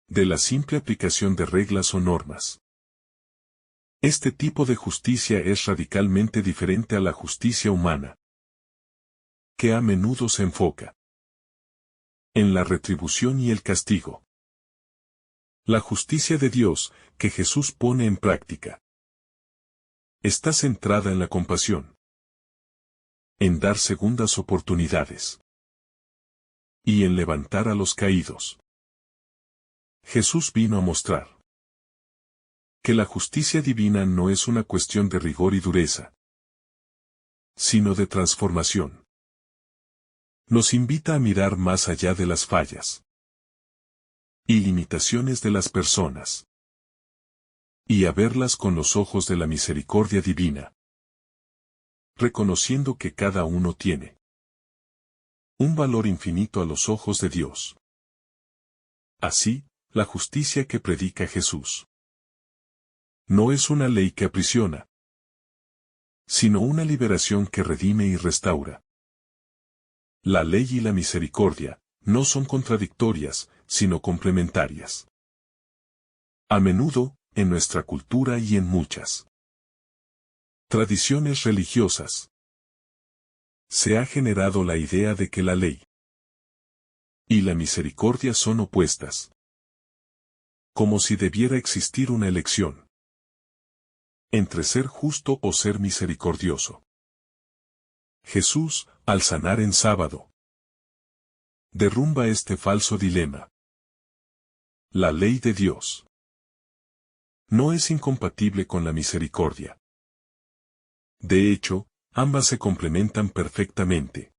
de la simple aplicación de reglas o normas. Este tipo de justicia es radicalmente diferente a la justicia humana, que a menudo se enfoca en la retribución y el castigo. La justicia de Dios, que Jesús pone en práctica, está centrada en la compasión, en dar segundas oportunidades y en levantar a los caídos. Jesús vino a mostrar que la justicia divina no es una cuestión de rigor y dureza, sino de transformación. Nos invita a mirar más allá de las fallas y limitaciones de las personas, y a verlas con los ojos de la misericordia divina, reconociendo que cada uno tiene un valor infinito a los ojos de Dios. Así, la justicia que predica Jesús no es una ley que aprisiona, sino una liberación que redime y restaura. La ley y la misericordia no son contradictorias, sino complementarias. A menudo, en nuestra cultura y en muchas tradiciones religiosas, se ha generado la idea de que la ley y la misericordia son opuestas, como si debiera existir una elección entre ser justo o ser misericordioso. Jesús, al sanar en sábado, derrumba este falso dilema. La ley de Dios no es incompatible con la misericordia. De hecho, ambas se complementan perfectamente.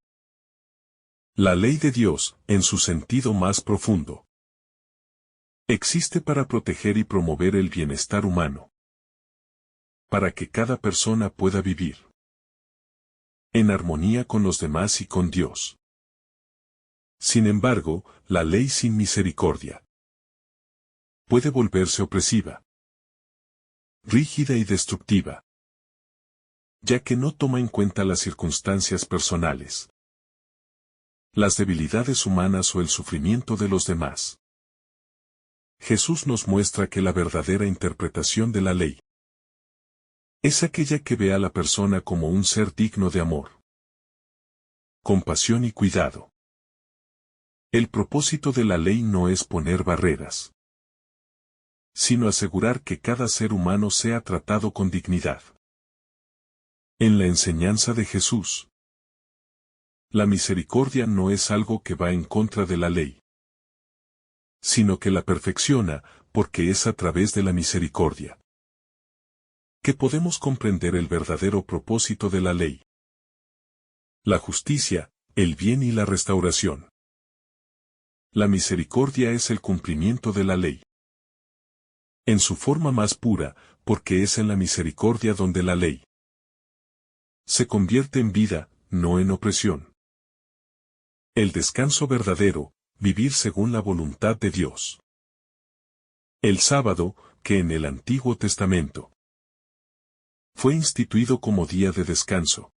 La ley de Dios, en su sentido más profundo, existe para proteger y promover el bienestar humano, para que cada persona pueda vivir en armonía con los demás y con Dios. Sin embargo, la ley sin misericordia puede volverse opresiva, rígida y destructiva, ya que no toma en cuenta las circunstancias personales, las debilidades humanas o el sufrimiento de los demás. Jesús nos muestra que la verdadera interpretación de la ley es aquella que ve a la persona como un ser digno de amor, compasión y cuidado. El propósito de la ley no es poner barreras, sino asegurar que cada ser humano sea tratado con dignidad. En la enseñanza de Jesús, la misericordia no es algo que va en contra de la ley, sino que la perfecciona, porque es a través de la misericordia que podemos comprender el verdadero propósito de la ley: la justicia, el bien y la restauración. La misericordia es el cumplimiento de la ley en su forma más pura, porque es en la misericordia donde la ley se convierte en vida, no en opresión. El descanso verdadero, vivir según la voluntad de Dios. El sábado, que en el Antiguo Testamento fue instituido como día de descanso,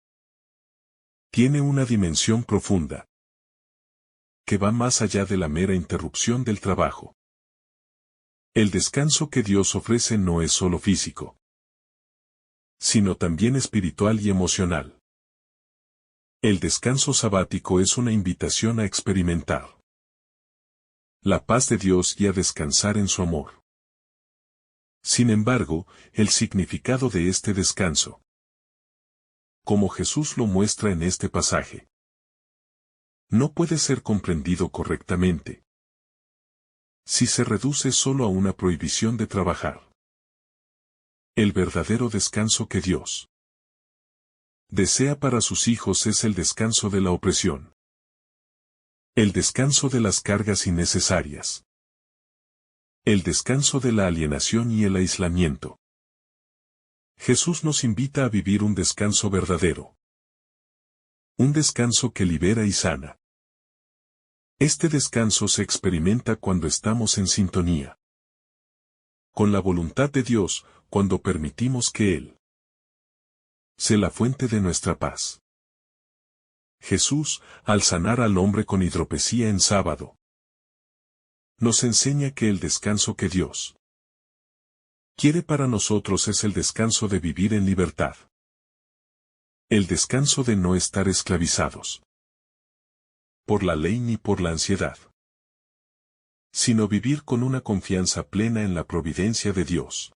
tiene una dimensión profunda que va más allá de la mera interrupción del trabajo. El descanso que Dios ofrece no es solo físico, sino también espiritual y emocional. El descanso sabático es una invitación a experimentar la paz de Dios y a descansar en su amor. Sin embargo, el significado de este descanso, como Jesús lo muestra en este pasaje, no puede ser comprendido correctamente si se reduce solo a una prohibición de trabajar. El verdadero descanso que Dios desea para sus hijos es el descanso de la opresión, el descanso de las cargas innecesarias, el descanso de la alienación y el aislamiento. Jesús nos invita a vivir un descanso verdadero, un descanso que libera y sana. Este descanso se experimenta cuando estamos en sintonía con la voluntad de Dios, cuando permitimos que Él sea la fuente de nuestra paz. Jesús, al sanar al hombre con hidropesía en sábado, nos enseña que el descanso que Dios quiere para nosotros es el descanso de vivir en libertad, el descanso de no estar esclavizados por la ley ni por la ansiedad, sino vivir con una confianza plena en la providencia de Dios.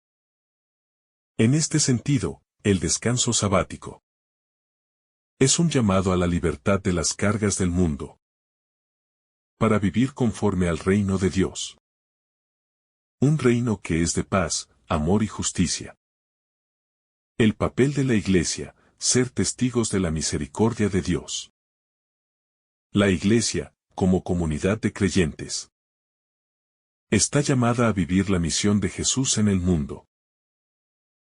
En este sentido, el descanso sabático es un llamado a la libertad de las cargas del mundo, para vivir conforme al reino de Dios. Un reino que es de paz, amor y justicia. El papel de la Iglesia, ser testigos de la misericordia de Dios. La Iglesia, como comunidad de creyentes, está llamada a vivir la misión de Jesús en el mundo.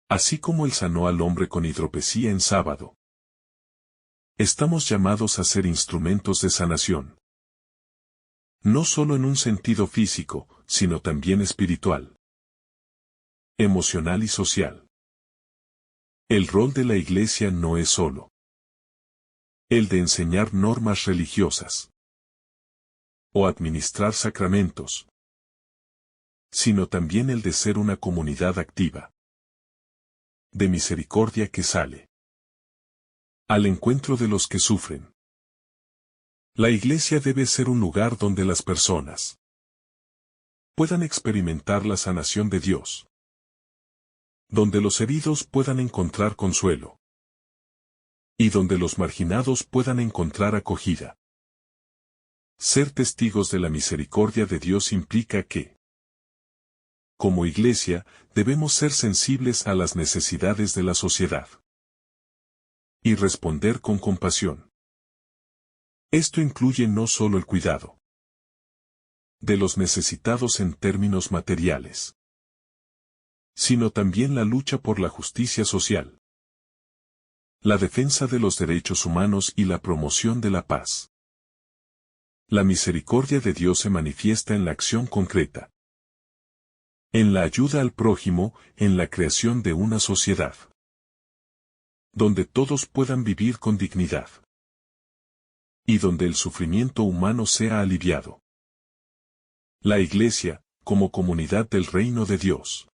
Así como Él sanó al hombre con hidropesía en sábado, estamos llamados a ser instrumentos de sanación. No solo en un sentido físico, sino también espiritual, emocional y social. El rol de la Iglesia no es solo el de enseñar normas religiosas o administrar sacramentos, sino también el de ser una comunidad activa de misericordia que sale al encuentro de los que sufren. La Iglesia debe ser un lugar donde las personas puedan experimentar la sanación de Dios, donde los heridos puedan encontrar consuelo, y donde los marginados puedan encontrar acogida. Ser testigos de la misericordia de Dios implica que, como Iglesia, debemos ser sensibles a las necesidades de la sociedad y responder con compasión. Esto incluye no solo el cuidado de los necesitados en términos materiales, sino también la lucha por la justicia social, la defensa de los derechos humanos y la promoción de la paz. La misericordia de Dios se manifiesta en la acción concreta, en la ayuda al prójimo, en la creación de una sociedad donde todos puedan vivir con dignidad y donde el sufrimiento humano sea aliviado. La Iglesia, como comunidad del reino de Dios,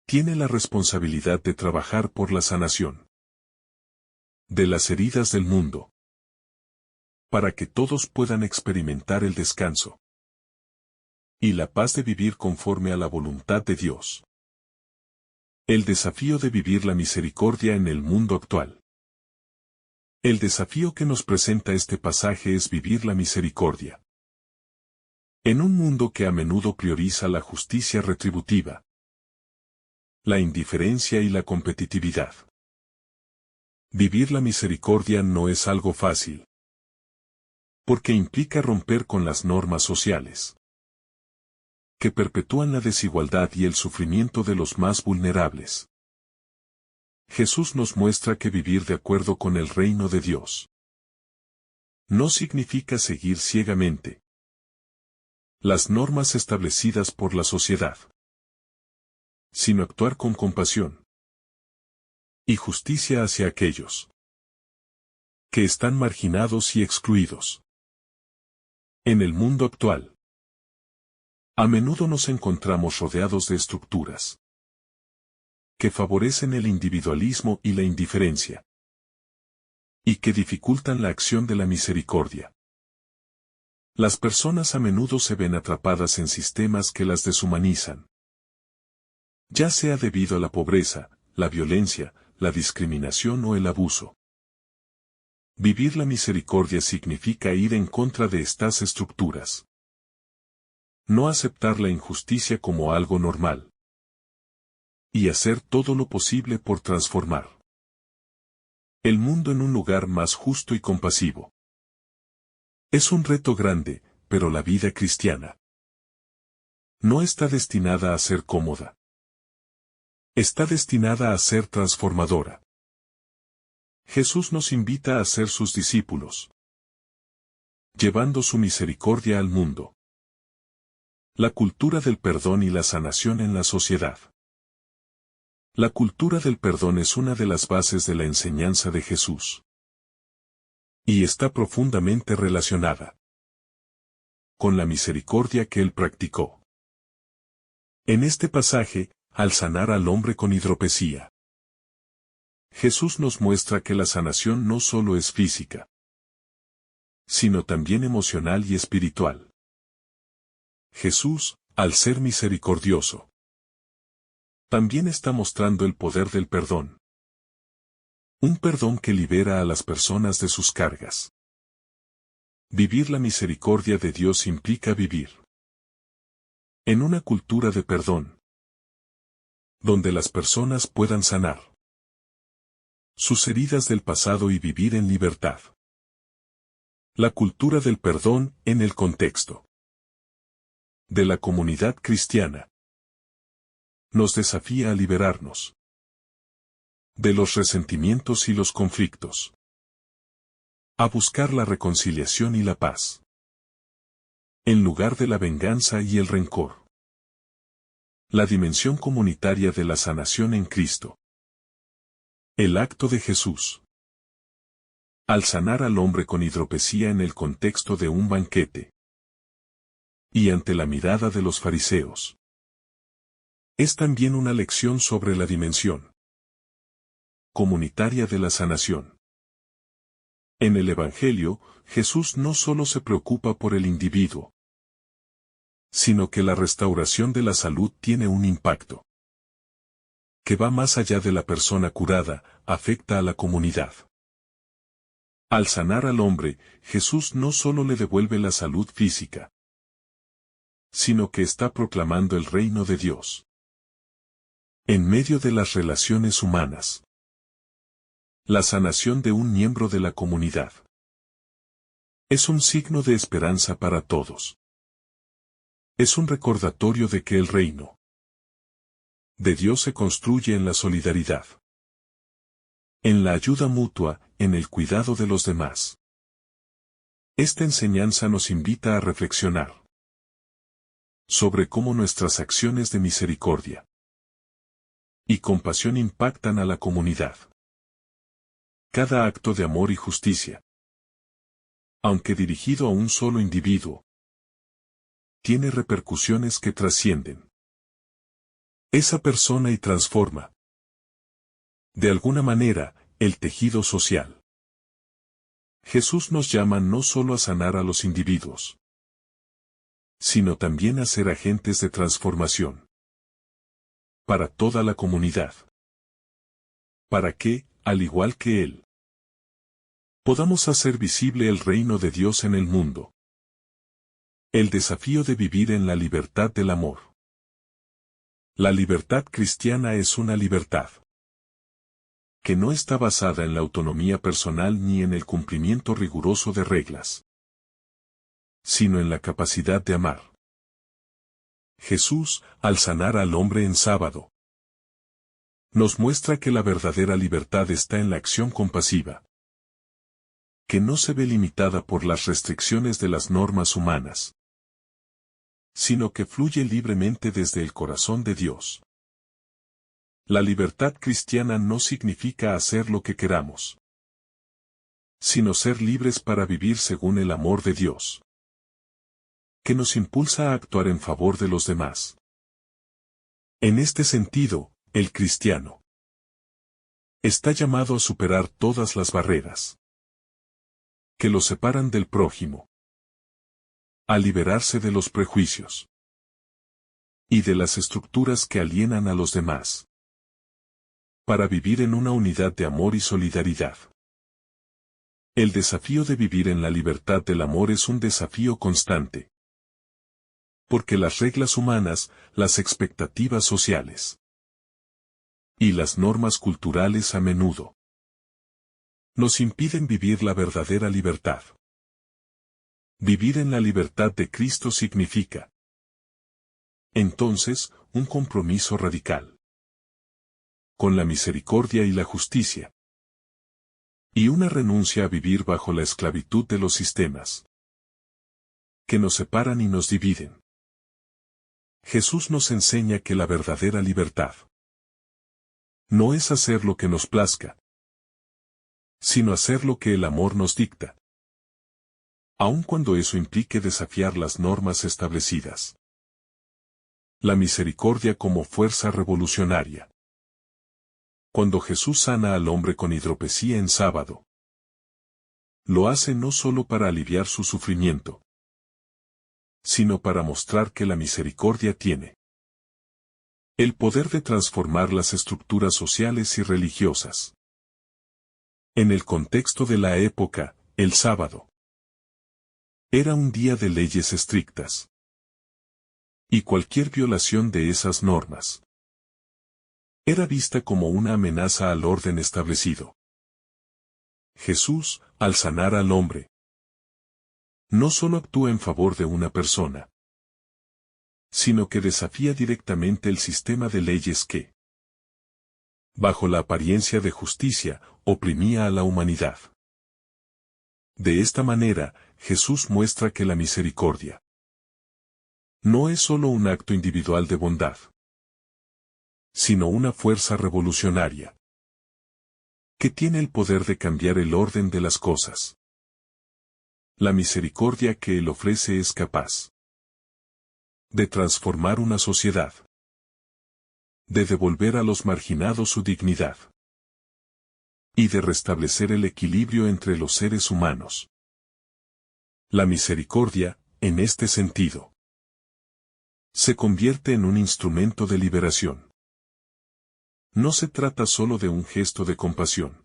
tiene la responsabilidad de trabajar por la sanación de las heridas del mundo, para que todos puedan experimentar el descanso y la paz de vivir conforme a la voluntad de Dios. El desafío de vivir la misericordia en el mundo actual. El desafío que nos presenta este pasaje es vivir la misericordia en un mundo que a menudo prioriza la justicia retributiva, la indiferencia y la competitividad. Vivir la misericordia no es algo fácil, porque implica romper con las normas sociales que perpetúan la desigualdad y el sufrimiento de los más vulnerables. Jesús nos muestra que vivir de acuerdo con el reino de Dios no significa seguir ciegamente las normas establecidas por la sociedad, sino actuar con compasión y justicia hacia aquellos que están marginados y excluidos. En el mundo actual, a menudo nos encontramos rodeados de estructuras que favorecen el individualismo y la indiferencia, y que dificultan la acción de la misericordia. Las personas a menudo se ven atrapadas en sistemas que las deshumanizan, ya sea debido a la pobreza, la violencia, la discriminación o el abuso. Vivir la misericordia significa ir en contra de estas estructuras. No aceptar la injusticia como algo normal. Y hacer todo lo posible por transformar el mundo en un lugar más justo y compasivo. Es un reto grande, pero la vida cristiana no está destinada a ser cómoda. Está destinada a ser transformadora. Jesús nos invita a ser sus discípulos, llevando su misericordia al mundo. La cultura del perdón y la sanación en la sociedad. La cultura del perdón es una de las bases de la enseñanza de Jesús. Y está profundamente relacionada con la misericordia que él practicó. En este pasaje, al sanar al hombre con hidropesía, Jesús nos muestra que la sanación no solo es física, sino también emocional y espiritual. Jesús, al ser misericordioso, también está mostrando el poder del perdón. Un perdón que libera a las personas de sus cargas. Vivir la misericordia de Dios implica vivir en una cultura de perdón, donde las personas puedan sanar sus heridas del pasado y vivir en libertad. La cultura del perdón en el contexto de la comunidad cristiana nos desafía a liberarnos de los resentimientos y los conflictos, a buscar la reconciliación y la paz, en lugar de la venganza y el rencor. La dimensión comunitaria de la sanación en Cristo. El acto de Jesús. Al sanar al hombre con hidropesía en el contexto de un banquete, y ante la mirada de los fariseos, es también una lección sobre la dimensión comunitaria de la sanación. En el Evangelio, Jesús no solo se preocupa por el individuo, sino que la restauración de la salud tiene un impacto que va más allá de la persona curada, afecta a la comunidad. Al sanar al hombre, Jesús no solo le devuelve la salud física, sino que está proclamando el reino de Dios en medio de las relaciones humanas. La sanación de un miembro de la comunidad es un signo de esperanza para todos. Es un recordatorio de que el reino de Dios se construye en la solidaridad, en la ayuda mutua, en el cuidado de los demás. Esta enseñanza nos invita a reflexionar sobre cómo nuestras acciones de misericordia y compasión impactan a la comunidad. Cada acto de amor y justicia, aunque dirigido a un solo individuo, tiene repercusiones que trascienden esa persona y transforma, de alguna manera, el tejido social. Jesús nos llama no solo a sanar a los individuos, sino también a ser agentes de transformación para toda la comunidad. Para que, al igual que Él, podamos hacer visible el reino de Dios en el mundo. El desafío de vivir en la libertad del amor. La libertad cristiana es una libertad que no está basada en la autonomía personal ni en el cumplimiento riguroso de reglas, sino en la capacidad de amar. Jesús, al sanar al hombre en sábado, nos muestra que la verdadera libertad está en la acción compasiva, que no se ve limitada por las restricciones de las normas humanas, sino que fluye libremente desde el corazón de Dios. La libertad cristiana no significa hacer lo que queramos, sino ser libres para vivir según el amor de Dios, que nos impulsa a actuar en favor de los demás. En este sentido, El cristiano está llamado a superar todas las barreras que lo separan del prójimo, a liberarse de los prejuicios y de las estructuras que alienan a los demás, para vivir en una unidad de amor y solidaridad. El desafío de vivir en la libertad del amor es un desafío constante, porque las reglas humanas, las expectativas sociales y las normas culturales a menudo nos impiden vivir la verdadera libertad. Vivir en la libertad de Cristo significa, entonces, un compromiso radical con la misericordia y la justicia, y una renuncia a vivir bajo la esclavitud de los sistemas que nos separan y nos dividen. Jesús nos enseña que la verdadera libertad no es hacer lo que nos plazca, sino hacer lo que el amor nos dicta, aun cuando eso implique desafiar las normas establecidas. La misericordia como fuerza revolucionaria. Cuando Jesús sana al hombre con hidropesía en sábado, lo hace no solo para aliviar su sufrimiento, sino para mostrar que la misericordia tiene el poder de transformar las estructuras sociales y religiosas. En el contexto de la época, el sábado era un día de leyes estrictas, y cualquier violación de esas normas era vista como una amenaza al orden establecido. Jesús, al sanar al hombre, no solo actúa en favor de una persona, sino que desafía directamente el sistema de leyes que, bajo la apariencia de justicia, oprimía a la humanidad. De esta manera, Jesús muestra que la misericordia no es solo un acto individual de bondad, sino una fuerza revolucionaria que tiene el poder de cambiar el orden de las cosas. La misericordia que Él ofrece es capaz de transformar una sociedad, de devolver a los marginados su dignidad y de restablecer el equilibrio entre los seres humanos. La misericordia, en este sentido, se convierte en un instrumento de liberación. No se trata solo de un gesto de compasión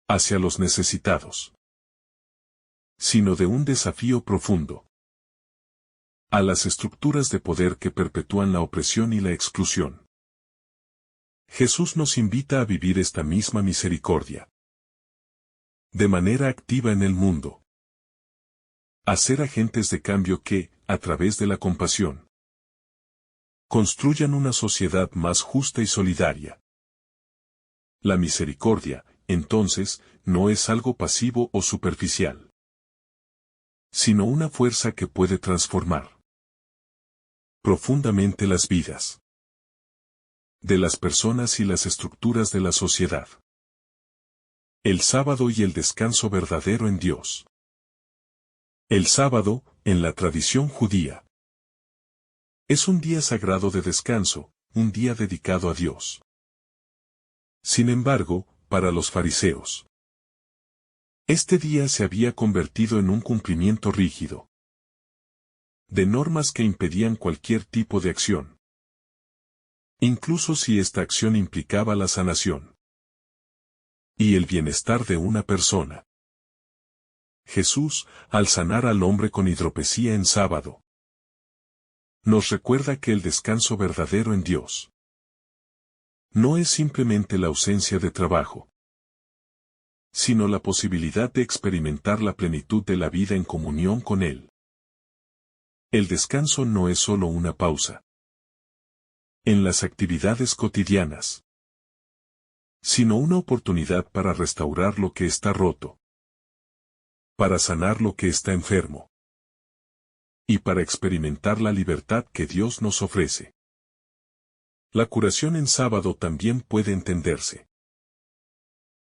hacia los necesitados, sino de un desafío profundo a las estructuras de poder que perpetúan la opresión y la exclusión. Jesús nos invita a vivir esta misma misericordia de manera activa en el mundo, a ser agentes de cambio que, a través de la compasión, construyan una sociedad más justa y solidaria. La misericordia, entonces, no es algo pasivo o superficial, sino una fuerza que puede transformar profundamente las vidas de las personas y las estructuras de la sociedad. El sábado y el descanso verdadero en Dios. El sábado, en la tradición judía, es un día sagrado de descanso, un día dedicado a Dios. Sin embargo, para los fariseos, este día se había convertido en un cumplimiento rígido de normas que impedían cualquier tipo de acción, incluso si esta acción implicaba la sanación y el bienestar de una persona. Jesús, al sanar al hombre con hidropesía en sábado, nos recuerda que el descanso verdadero en Dios no es simplemente la ausencia de trabajo, sino la posibilidad de experimentar la plenitud de la vida en comunión con Él. El descanso no es solo una pausa en las actividades cotidianas, sino una oportunidad para restaurar lo que está roto, para sanar lo que está enfermo, y para experimentar la libertad que Dios nos ofrece. La curación en sábado también puede entenderse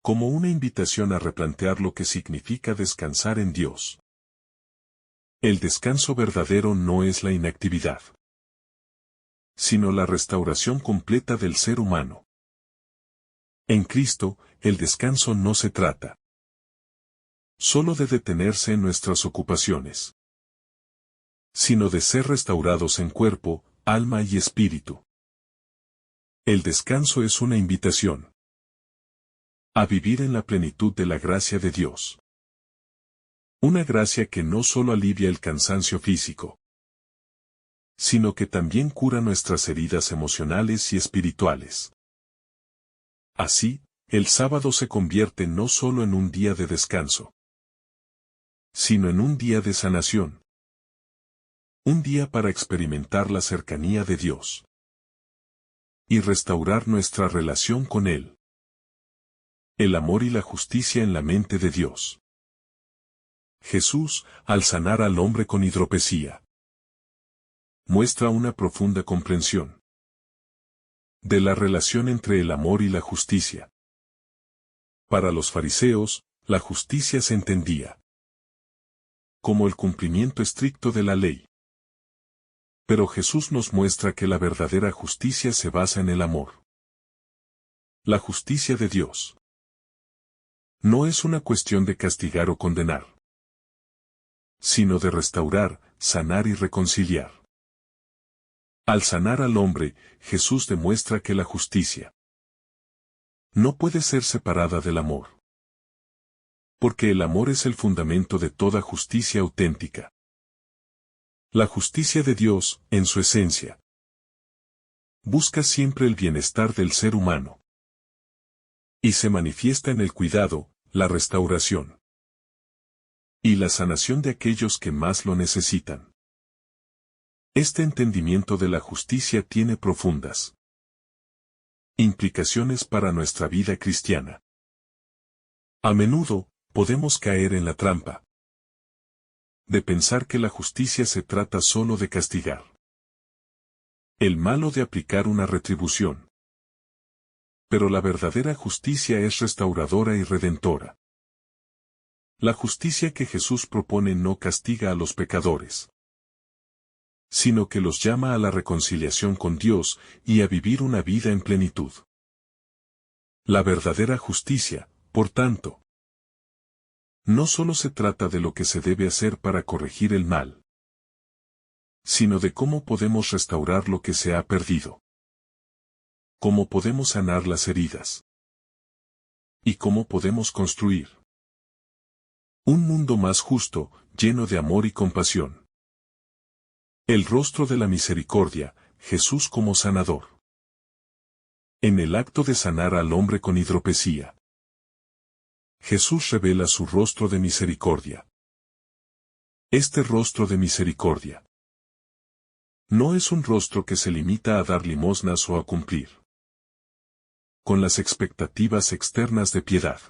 como una invitación a replantear lo que significa descansar en Dios. El descanso verdadero no es la inactividad, sino la restauración completa del ser humano. En Cristo, el descanso no se trata solo de detenerse en nuestras ocupaciones, sino de ser restaurados en cuerpo, alma y espíritu. El descanso es una invitación a vivir en la plenitud de la gracia de Dios. Una gracia que no solo alivia el cansancio físico, sino que también cura nuestras heridas emocionales y espirituales. Así, el sábado se convierte no solo en un día de descanso, sino en un día de sanación. Un día para experimentar la cercanía de Dios y restaurar nuestra relación con Él. El amor y la justicia en la mente de Dios. Jesús, al sanar al hombre con hidropesía, muestra una profunda comprensión de la relación entre el amor y la justicia. Para los fariseos, la justicia se entendía como el cumplimiento estricto de la ley. Pero Jesús nos muestra que la verdadera justicia se basa en el amor. La justicia de Dios no es una cuestión de castigar o condenar, sino de restaurar, sanar y reconciliar. Al sanar al hombre, Jesús demuestra que la justicia no puede ser separada del amor. Porque el amor es el fundamento de toda justicia auténtica. La justicia de Dios, en su esencia, busca siempre el bienestar del ser humano. Y se manifiesta en el cuidado, la restauración y la sanación de aquellos que más lo necesitan. Este entendimiento de la justicia tiene profundas implicaciones para nuestra vida cristiana. A menudo, podemos caer en la trampa de pensar que la justicia se trata solo de castigar el mal o de aplicar una retribución. Pero la verdadera justicia es restauradora y redentora. La justicia que Jesús propone no castiga a los pecadores, sino que los llama a la reconciliación con Dios y a vivir una vida en plenitud. La verdadera justicia, por tanto, no solo se trata de lo que se debe hacer para corregir el mal, sino de cómo podemos restaurar lo que se ha perdido, cómo podemos sanar las heridas, y cómo podemos construir un mundo más justo, lleno de amor y compasión. El rostro de la misericordia, Jesús como sanador. En el acto de sanar al hombre con hidropesía, Jesús revela su rostro de misericordia. Este rostro de misericordia no es un rostro que se limita a dar limosnas o a cumplir con las expectativas externas de piedad,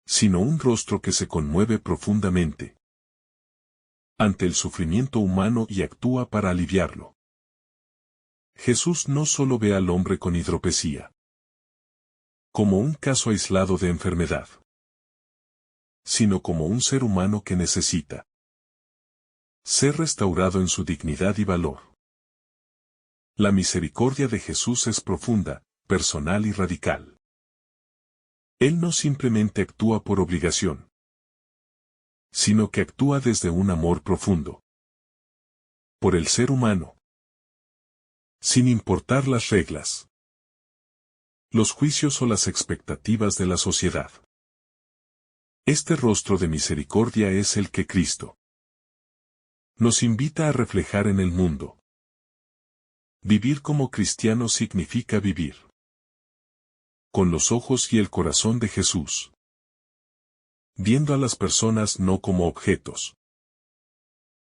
sino un rostro que se conmueve profundamente ante el sufrimiento humano y actúa para aliviarlo. Jesús no solo ve al hombre con hidropesía como un caso aislado de enfermedad, sino como un ser humano que necesita ser restaurado en su dignidad y valor. La misericordia de Jesús es profunda, personal y radical. Él no simplemente actúa por obligación, sino que actúa desde un amor profundo por el ser humano, sin importar las reglas, los juicios o las expectativas de la sociedad. Este rostro de misericordia es el que Cristo nos invita a reflejar en el mundo. Vivir como cristiano significa vivir con los ojos y el corazón de Jesús, viendo a las personas no como objetos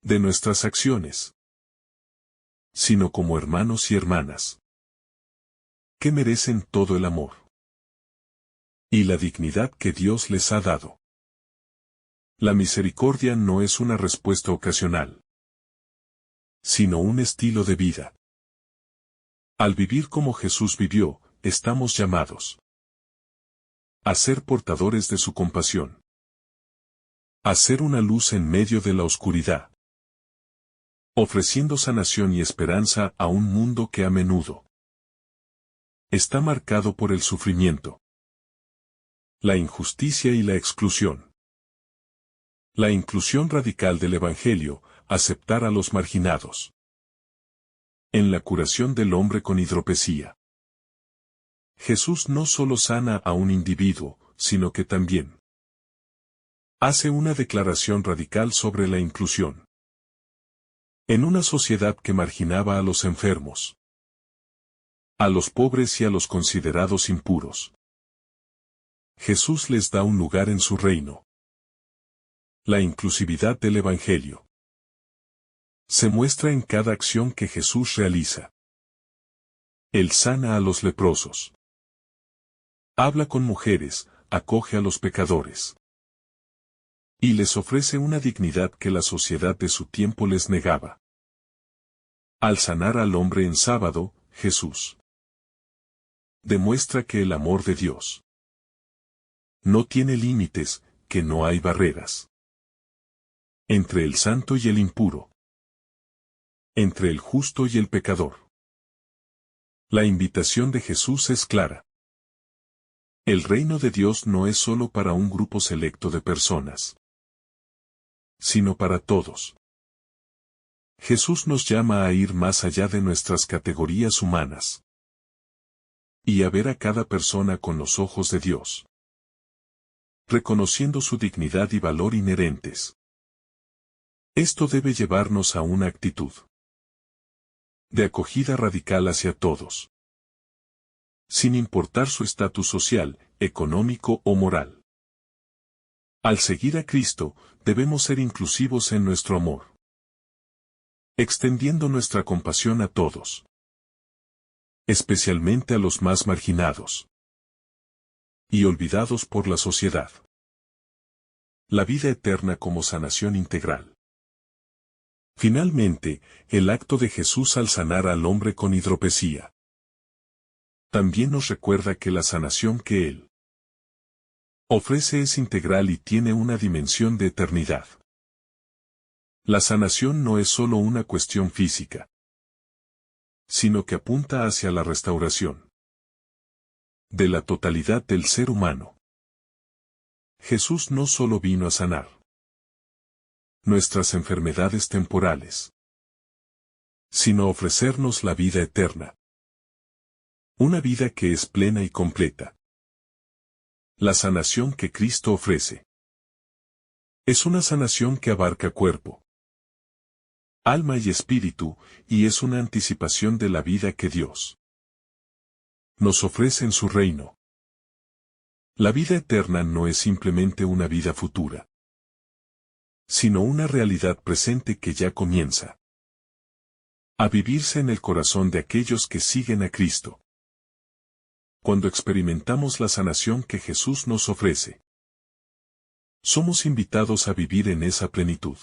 de nuestras acciones, sino como hermanos y hermanas que merecen todo el amor y la dignidad que Dios les ha dado. La misericordia no es una respuesta ocasional, sino un estilo de vida. Al vivir como Jesús vivió, estamos llamados a ser portadores de su compasión, a ser una luz en medio de la oscuridad, ofreciendo sanación y esperanza a un mundo que a menudo está marcado por el sufrimiento, la injusticia y la exclusión. La inclusión radical del Evangelio, aceptar a los marginados. En la curación del hombre con hidropesía. Jesús no solo sana a un individuo, sino que también hace una declaración radical sobre la inclusión. En una sociedad que marginaba a los enfermos, a los pobres y a los considerados impuros, Jesús les da un lugar en su reino. La inclusividad del Evangelio se muestra en cada acción que Jesús realiza. Él sana a los leprosos. Habla con mujeres, acoge a los pecadores. Y les ofrece una dignidad que la sociedad de su tiempo les negaba. Al sanar al hombre en sábado, Jesús demuestra que el amor de Dios no tiene límites, que no hay barreras entre el santo y el impuro, entre el justo y el pecador. La invitación de Jesús es clara. El reino de Dios no es solo para un grupo selecto de personas, sino para todos. Jesús nos llama a ir más allá de nuestras categorías humanas y a ver a cada persona con los ojos de Dios, reconociendo su dignidad y valor inherentes. Esto debe llevarnos a una actitud de acogida radical hacia todos, sin importar su estatus social, económico o moral. Al seguir a Cristo, debemos ser inclusivos en nuestro amor, extendiendo nuestra compasión a todos, especialmente a los más marginados y olvidados por la sociedad. La vida eterna como sanación integral. Finalmente, el acto de Jesús al sanar al hombre con hidropesía también nos recuerda que la sanación que Él ofrece es integral y tiene una dimensión de eternidad. La sanación no es solo una cuestión física, sino que apunta hacia la restauración de la totalidad del ser humano. Jesús no solo vino a sanar nuestras enfermedades temporales, sino ofrecernos la vida eterna. Una vida que es plena y completa. La sanación que Cristo ofrece es una sanación que abarca cuerpo, alma y espíritu, y es una anticipación de la vida que Dios nos ofrece en su reino. La vida eterna no es simplemente una vida futura, sino una realidad presente que ya comienza a vivirse en el corazón de aquellos que siguen a Cristo. Cuando experimentamos la sanación que Jesús nos ofrece, somos invitados a vivir en esa plenitud,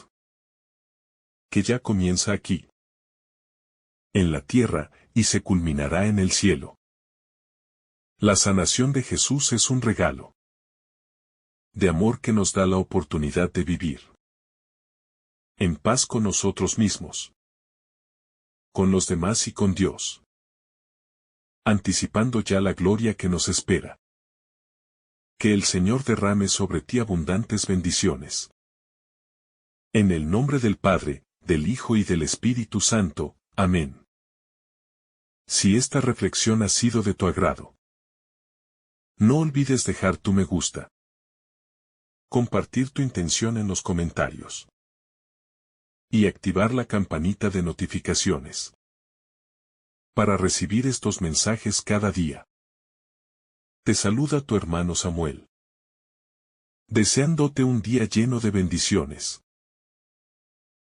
que ya comienza aquí, en la tierra, y se culminará en el cielo. La sanación de Jesús es un regalo de amor que nos da la oportunidad de vivir en paz con nosotros mismos, con los demás y con Dios, anticipando ya la gloria que nos espera. Que el Señor derrame sobre ti abundantes bendiciones. En el nombre del Padre, del Hijo y del Espíritu Santo. Amén. Si esta reflexión ha sido de tu agrado, no olvides dejar tu me gusta, compartir tu intención en los comentarios y activar la campanita de notificaciones para recibir estos mensajes cada día. Te saluda tu hermano Samuel, deseándote un día lleno de bendiciones.